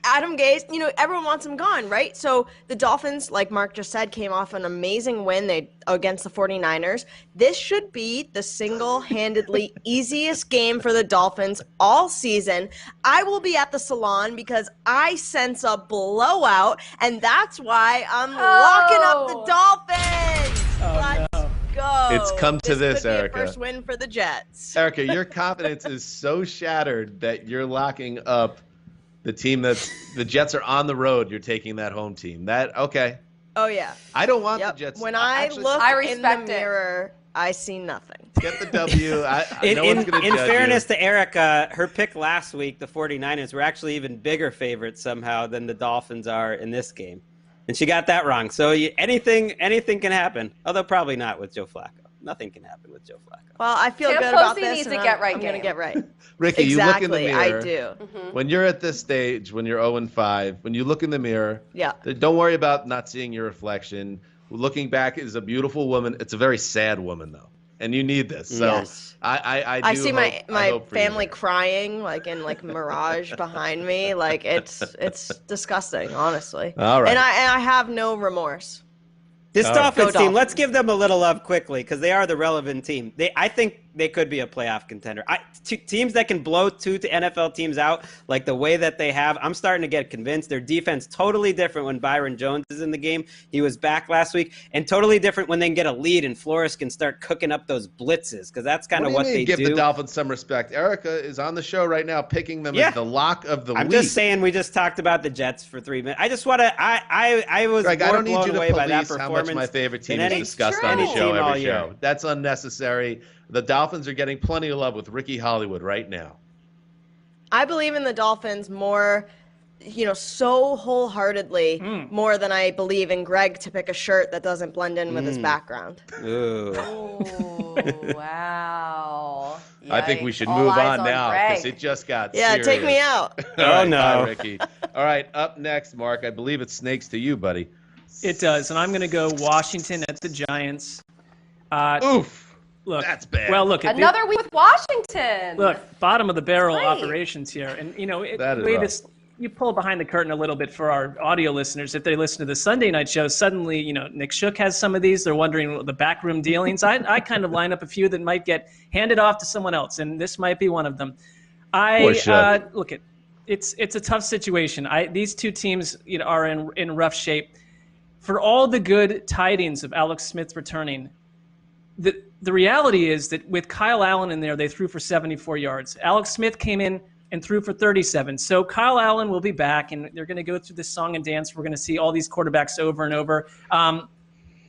[SPEAKER 6] Adam Gase, everyone wants him gone, right? So the Dolphins, like Mark just said, came off an amazing win against the 49ers. This should be the single-handedly easiest game for the Dolphins all season. I will be at the salon because I sense a blowout, and that's why I'm locking up the Dolphins. Let's go.
[SPEAKER 2] It's come to this,
[SPEAKER 6] could be
[SPEAKER 2] Erica.
[SPEAKER 6] a first win for the Jets.
[SPEAKER 2] Erica, your confidence is so shattered that you're locking up the team the Jets are on the road. You're taking that home team. Okay.
[SPEAKER 6] Oh, yeah.
[SPEAKER 2] I don't want the Jets.
[SPEAKER 6] When I look in the mirror, I see nothing.
[SPEAKER 2] Get the W.
[SPEAKER 5] In fairness to Erica, her pick last week, the 49ers, were actually even bigger favorites somehow than the Dolphins are in this game. And she got that wrong. So anything can happen, although probably not with Joe Flacco. Nothing can happen with Joe Flacco.
[SPEAKER 6] Well, I feel good about this.
[SPEAKER 3] Needs to get right.
[SPEAKER 6] I'm going to get right.
[SPEAKER 2] Ricky,
[SPEAKER 6] exactly,
[SPEAKER 2] you look in the mirror.
[SPEAKER 6] I do.
[SPEAKER 2] When you're at this stage, when you're 0-5, when you look in the mirror, don't worry about not seeing your reflection. Looking back is a beautiful woman. It's a very sad woman, though. And you need this. So
[SPEAKER 6] yes.
[SPEAKER 2] I
[SPEAKER 6] see my family crying in Mirage behind me. It's disgusting, honestly.
[SPEAKER 2] All right.
[SPEAKER 6] And I have no remorse.
[SPEAKER 5] This Dolphins team, let's give them a little love quickly because they are the relevant team. I think they could be a playoff contender. Teams that can blow two NFL teams out like the way that they have, I'm starting to get convinced. Their defense totally different when Byron Jones is in the game. He was back last week. And totally different when they can get a lead and Flores can start cooking up those blitzes because that's kind of what they do.
[SPEAKER 2] Give the Dolphins some respect. Erica is on the show right now picking them as the lock of the week.
[SPEAKER 5] I'm just saying we just talked about the Jets for 3 minutes. I just want to – I was
[SPEAKER 2] Greg,
[SPEAKER 5] more blown away by that performance.
[SPEAKER 2] How much my favorite team is discussed on the show every show. That's unnecessary. The Dolphins are getting plenty of love with Ricky Hollywood right now.
[SPEAKER 6] I believe in the Dolphins more, so wholeheartedly, more than I believe in Greg to pick a shirt that doesn't blend in with his background.
[SPEAKER 5] Ooh.
[SPEAKER 3] Oh, wow. Yikes.
[SPEAKER 2] I think we should move on now because it just got serious.
[SPEAKER 6] Take me out.
[SPEAKER 2] Oh, no. Bye, Ricky. All right, up next, Mark. I believe it snakes to you, buddy.
[SPEAKER 4] It does, and I'm going to go Washington at the Giants.
[SPEAKER 2] Oof.
[SPEAKER 4] Look,
[SPEAKER 2] that's bad.
[SPEAKER 4] Well, look,
[SPEAKER 3] another week with Washington.
[SPEAKER 4] Look, bottom of the barrel
[SPEAKER 3] Right.
[SPEAKER 4] operations here, and
[SPEAKER 2] That is rough.
[SPEAKER 4] You pull behind the curtain a little bit for our audio listeners. If they listen to the Sunday night show, suddenly Nick Shook has some of these. They're wondering the backroom dealings. I kind of line up a few that might get handed off to someone else, and this might be one of them. Look, it's a tough situation. These two teams are in rough shape. For all the good tidings of Alex Smith returning, the reality is that with Kyle Allen in there, they threw for 74 yards. Alex Smith came in and threw for 37. So Kyle Allen will be back, and they're going to go through this song and dance. We're going to see all these quarterbacks over and over.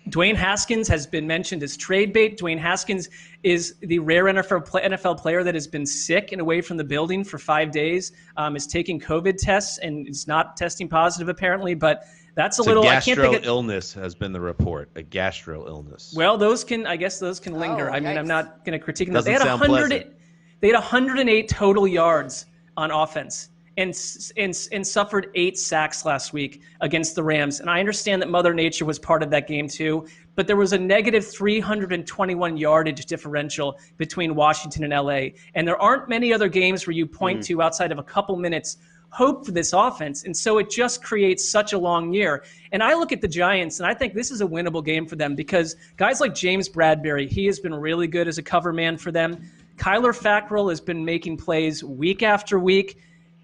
[SPEAKER 4] Dwayne Haskins has been mentioned as trade bait. Dwayne Haskins is the rare NFL player that has been sick and away from the building for 5 days, is taking COVID tests, and is not testing positive apparently, but that's a little.
[SPEAKER 2] Gastro illness has been the report. A gastro illness.
[SPEAKER 4] Well, those can linger.
[SPEAKER 3] Oh,
[SPEAKER 4] I mean,
[SPEAKER 3] yikes.
[SPEAKER 4] I'm not going to critique them.
[SPEAKER 2] Doesn't
[SPEAKER 4] They had
[SPEAKER 2] sound pleasant.
[SPEAKER 4] They had 108 total yards on offense and suffered 8 sacks last week against the Rams. And I understand that Mother Nature was part of that game too, but there was a negative 321 yardage differential between Washington and LA. And there aren't many other games where you point to outside of a couple minutes hope for this offense. And so it just creates such a long year. And I look at the Giants, and I think this is a winnable game for them because guys like James Bradbury, he has been really good as a cover man for them. Kyler Fackrell has been making plays week after week.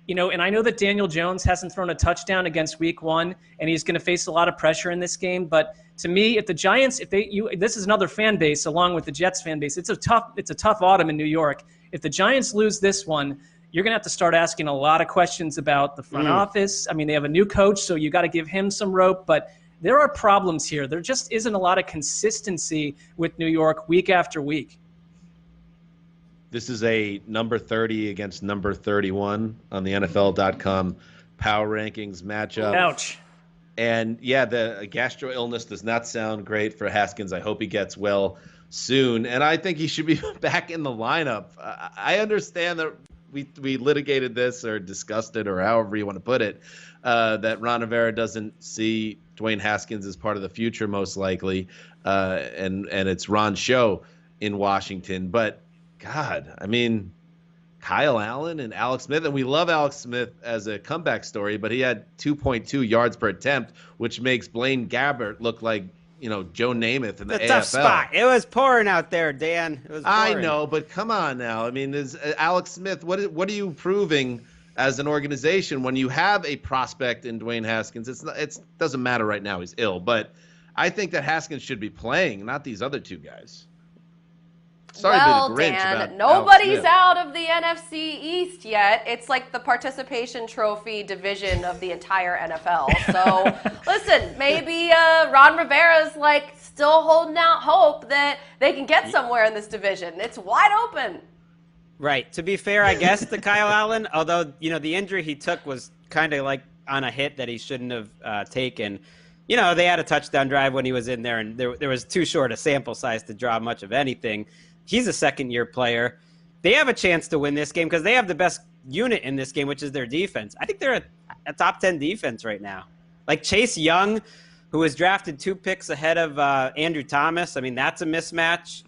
[SPEAKER 4] And I know that Daniel Jones hasn't thrown a touchdown against week 1, and he's going to face a lot of pressure in this game. But to me, if the Giants, this is another fan base along with the Jets fan base. It's a tough autumn in New York. If the Giants lose this one, you're going to have to start asking a lot of questions about the front office. I mean, they have a new coach, so you got to give him some rope. But there are problems here. There just isn't a lot of consistency with New York week after week.
[SPEAKER 2] This is a number 30 against number 31 on the NFL.com power rankings matchup.
[SPEAKER 4] Ouch.
[SPEAKER 2] And yeah, the gastro illness does not sound great for Haskins. I hope he gets well soon. And I think he should be back in the lineup. I understand that we litigated this or discussed it or however you want to put it, that Ron Rivera doesn't see Dwayne Haskins as part of the future most likely. And it's Ron's show in Washington. But God, I mean, Kyle Allen and Alex Smith, and we love Alex Smith as a comeback story, but he had 2.2 yards per attempt, which makes Blaine Gabbert look like, Joe Namath in the AFL.
[SPEAKER 5] Tough spot. It was pouring out there, Dan. It was pouring.
[SPEAKER 2] I know, but come on now. I mean, is Alex Smith, what are you proving as an organization when you have a prospect in Dwayne Haskins? It doesn't matter right now. He's ill, but I think that Haskins should be playing, not these other two guys. Sorry
[SPEAKER 3] well,
[SPEAKER 2] to be the Grinch
[SPEAKER 3] Dan,
[SPEAKER 2] about
[SPEAKER 3] nobody's out of the NFC East yet. It's like the participation trophy division of the entire NFL. So, listen, maybe Ron Rivera's still holding out hope that they can get somewhere in this division. It's wide open.
[SPEAKER 5] Right. To be fair, I guess to Kyle Allen, although the injury he took was kind of like on a hit that he shouldn't have taken. They had a touchdown drive when he was in there, and there was too short a sample size to draw much of anything. He's a second-year player. They have a chance to win this game because they have the best unit in this game, which is their defense. I think they're a top 10 defense right now. Like Chase Young, who was drafted 2 picks ahead of Andrew Thomas. I mean, that's a mismatch.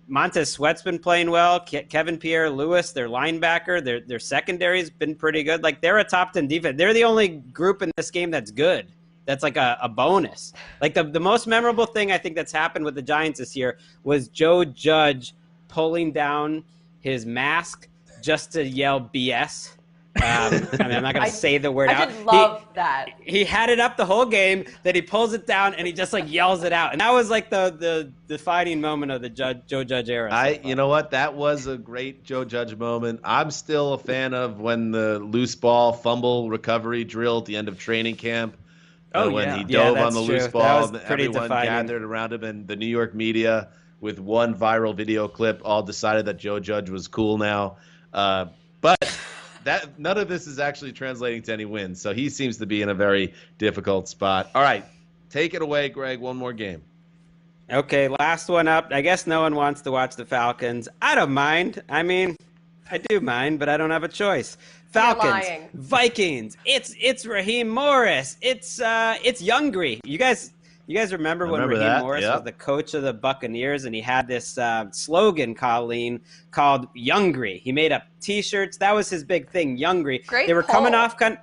[SPEAKER 5] Montez Sweat's been playing well. Kevin Pierre-Louis, their linebacker, their secondary's been pretty good. Like, they're a top 10 defense. They're the only group in this game that's good. That's like a bonus. Like the most memorable thing I think that's happened with the Giants this year was Joe Judge pulling down his mask just to yell BS. I mean, I'm not going to say the word out.
[SPEAKER 3] I did love that.
[SPEAKER 5] He had it up the whole game, then he pulls it down, and he just yells it out. And that was the defining moment of the Joe Judge era.
[SPEAKER 2] You know what? That was a great Joe Judge moment. I'm still a fan of when the loose ball fumble recovery drill at the end of training camp. When he dove on the loose ball, and everyone gathered around him, and the New York media, with one viral video clip, all decided that Joe Judge was cool now. But none of this is actually translating to any wins, so he seems to be in a very difficult spot. All right, take it away, Greg. One more game.
[SPEAKER 5] Okay, last one up. I guess no one wants to watch the Falcons. I don't mind. I mean, I do mind, but I don't have a choice. Falcons, Vikings. It's Raheem Morris. It's Youngry. You guys You guys remember when Raheem Morris was the coach of the Buccaneers, and he had this slogan, Colleen, called Youngry. He made up T-shirts. That was his big thing, Youngry.
[SPEAKER 3] Great.
[SPEAKER 5] They were coming off kind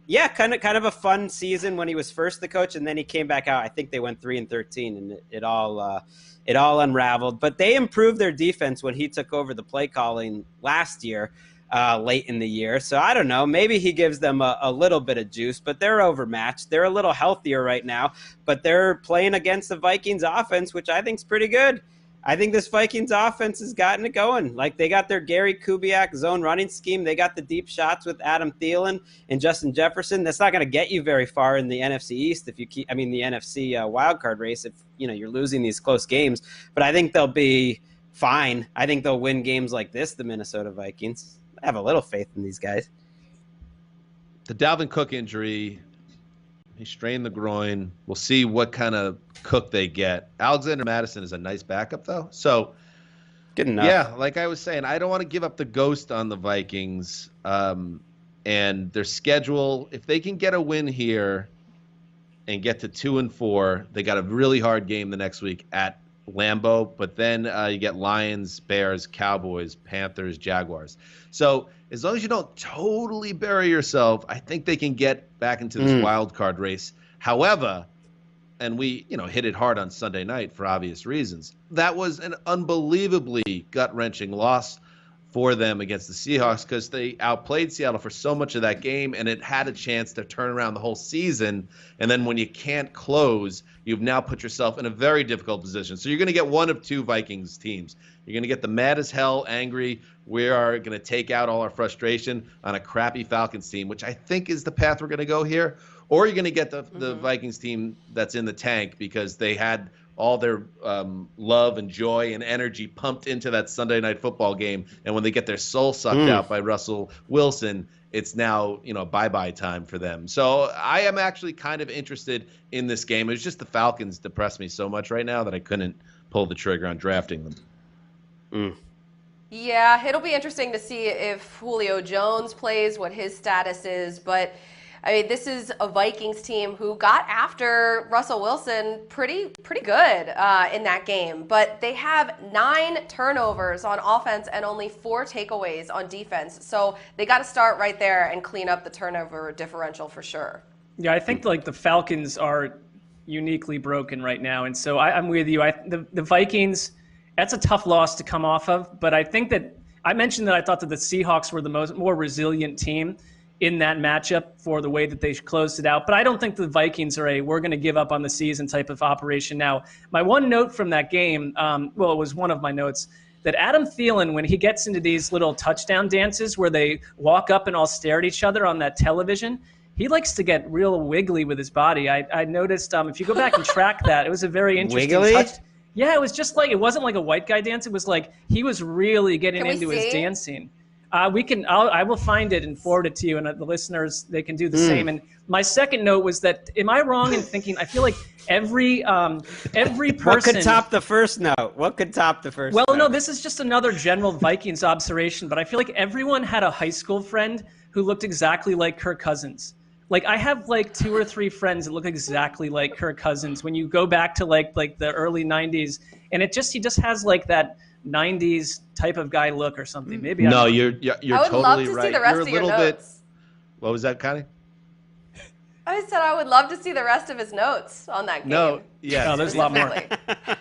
[SPEAKER 5] of a fun season when he was first the coach, and then he came back out. I think they went 3-13, and it all unraveled. But they improved their defense when he took over the play calling last year. Late in the year. So I don't know, maybe he gives them a little bit of juice, but they're overmatched. They're a little healthier right now, but they're playing against the Vikings offense, which I think is pretty good. I think this Vikings offense has gotten it going. Like, they got their Gary Kubiak zone running scheme. They got the deep shots with Adam Thielen and Justin Jefferson. That's not going to get you very far in the NFC East the NFC wildcard race if, you're losing these close games. But I think they'll be fine. I think they'll win games like this, the Minnesota Vikings. I have a little faith in these guys.
[SPEAKER 2] The Dalvin Cook injury, he strained the groin. We'll see what kind of Cook they get. Alexander Mattison is a nice backup, though. So,
[SPEAKER 5] good enough.
[SPEAKER 2] Yeah, like I was saying, I don't want to give up the ghost on the Vikings and their schedule. If they can get a win here and get to 2-4, they got a really hard game the next week at Lambeau, but then you get Lions, Bears, Cowboys, Panthers, Jaguars. So as long as you don't totally bury yourself, I think they can get back into this wild card race. However, and we hit it hard on Sunday night for obvious reasons, that was an unbelievably gut-wrenching loss for them against the Seahawks because they outplayed Seattle for so much of that game, and it had a chance to turn around the whole season. And then when you can't close, you've now put yourself in a very difficult position. So you're going to get one of two Vikings teams. You're going to get the mad as hell, angry, we are going to take out all our frustration on a crappy Falcons team, which I think is the path we're going to go here. Or you're going to get the Vikings team that's in the tank because they had all their love and joy and energy pumped into that Sunday night football game. And when they get their soul sucked out by Russell Wilson, it's now, bye-bye time for them. So I am actually kind of interested in this game. It was just the Falcons depressed me so much right now that I couldn't pull the trigger on drafting them.
[SPEAKER 3] Yeah, it'll be interesting to see if Julio Jones plays, what his status is. But I mean, this is a Vikings team who got after Russell Wilson pretty good in that game. But they have 9 turnovers on offense and only 4 takeaways on defense. So they got to start right there and clean up the turnover differential for sure.
[SPEAKER 4] Yeah, I think the Falcons are uniquely broken right now. And so I'm with you. The Vikings, that's a tough loss to come off of. But I think that I mentioned that I thought that the Seahawks were the more resilient team in that matchup for the way that they closed it out. But I don't think the Vikings are we're going to give up on the season type of operation. Now, my one note from that game, it was one of my notes, that Adam Thielen, when he gets into these little touchdown dances where they walk up and all stare at each other on that television, he likes to get real wiggly with his body. I noticed if you go back and track that, it was a very interesting
[SPEAKER 5] wiggly?
[SPEAKER 4] Yeah, it was just it wasn't like a white guy dance. It was like he was really getting into his dancing. I will find it and forward it to you, and the listeners, they can do the same. And my second note was that, am I wrong in thinking, I feel like every person.
[SPEAKER 5] What could top the first note?
[SPEAKER 4] Well, no, this is just another general Vikings observation, but I feel like everyone had a high school friend who looked exactly like Kirk Cousins. Like, I have 2 or 3 friends that look exactly like Kirk Cousins when you go back to like the early 90s, and he just has that 90s type of guy look or something. Maybe
[SPEAKER 2] no, you're
[SPEAKER 3] I would
[SPEAKER 2] totally
[SPEAKER 3] love to
[SPEAKER 2] right.
[SPEAKER 3] see the rest
[SPEAKER 2] You're
[SPEAKER 3] of
[SPEAKER 2] a
[SPEAKER 3] your
[SPEAKER 2] little
[SPEAKER 3] notes.
[SPEAKER 2] bit. What was that, Connie?
[SPEAKER 3] I said I would love to see the rest of his notes on that game.
[SPEAKER 2] No, yeah.
[SPEAKER 4] No, there's a lot more.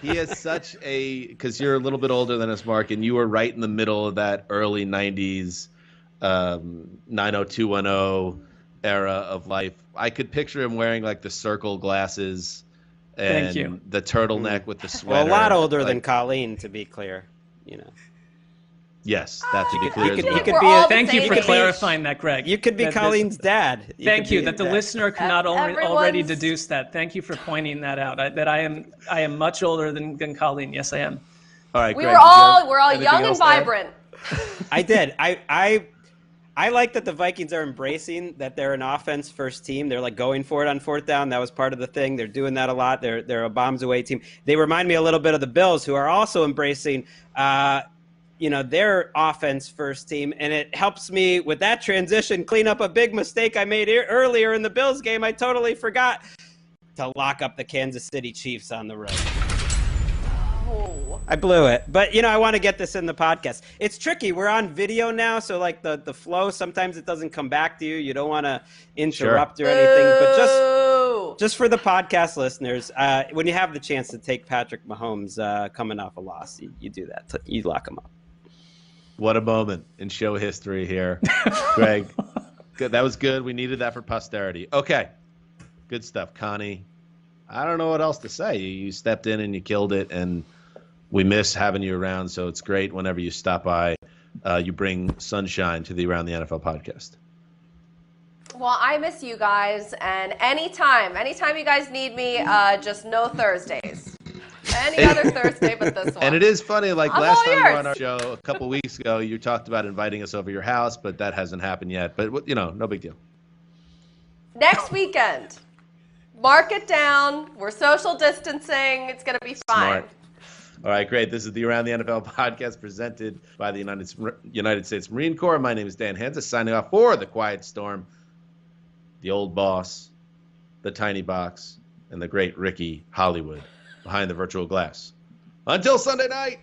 [SPEAKER 2] He has such because you're a little bit older than us, Mark, and you were right in the middle of that early 90s 90210 era of life. I could picture him wearing the circle glasses and
[SPEAKER 4] Thank you.
[SPEAKER 2] The turtleneck with the sweater.
[SPEAKER 5] Well, a lot older than Colleen, to be clear.
[SPEAKER 2] Yes, that to be clear.
[SPEAKER 4] Thank you for clarifying that, Greg.
[SPEAKER 5] You could be Colleen's dad.
[SPEAKER 4] Thank you. That the listener could not already deduce that. Thank you for pointing that out. That I am much older than Colleen. Yes, I am.
[SPEAKER 2] All right,
[SPEAKER 3] we're
[SPEAKER 2] Greg,
[SPEAKER 3] all young and vibrant.
[SPEAKER 5] I did. I like that the Vikings are embracing that they're an offense first team. They're going for it on 4th down. That was part of the thing. They're doing that a lot. They're a bombs away team. They remind me a little bit of the Bills, who are also embracing their offense first team. And it helps me with that transition clean up a big mistake I made earlier in the Bills game. I totally forgot to lock up the Kansas City Chiefs on the road.
[SPEAKER 3] Oh.
[SPEAKER 5] I blew it. But, I want to get this in the podcast. It's tricky. We're on video now, so like the flow, sometimes it doesn't come back to you. You don't want to interrupt or anything. But just for the podcast listeners, when you have the chance to take Patrick Mahomes coming off a loss, you do that. You lock him up.
[SPEAKER 2] What a moment in show history here. Greg, good. That was good. We needed that for posterity. Okay. Good stuff, Connie. I don't know what else to say. You stepped in and you killed it, and we miss having you around, so it's great whenever you stop by. You bring sunshine to the Around the NFL podcast.
[SPEAKER 3] Well, I miss you guys, and anytime you guys need me, just no Thursdays. Any other Thursday but this one.
[SPEAKER 2] And it is funny, like
[SPEAKER 3] I'm
[SPEAKER 2] last
[SPEAKER 3] all
[SPEAKER 2] time you were
[SPEAKER 3] yours.
[SPEAKER 2] on our show a couple weeks ago, you talked about inviting us over your house, but that hasn't happened yet. But, no big deal.
[SPEAKER 3] Next weekend. Mark it down. We're social distancing. It's going to be fine.
[SPEAKER 2] Smart. All right, great. This is the Around the NFL podcast presented by the United States Marine Corps. My name is Dan Hansa, signing off for the Quiet Storm, the old boss, the tiny box, and the great Ricky Hollywood behind the virtual glass. Until Sunday night.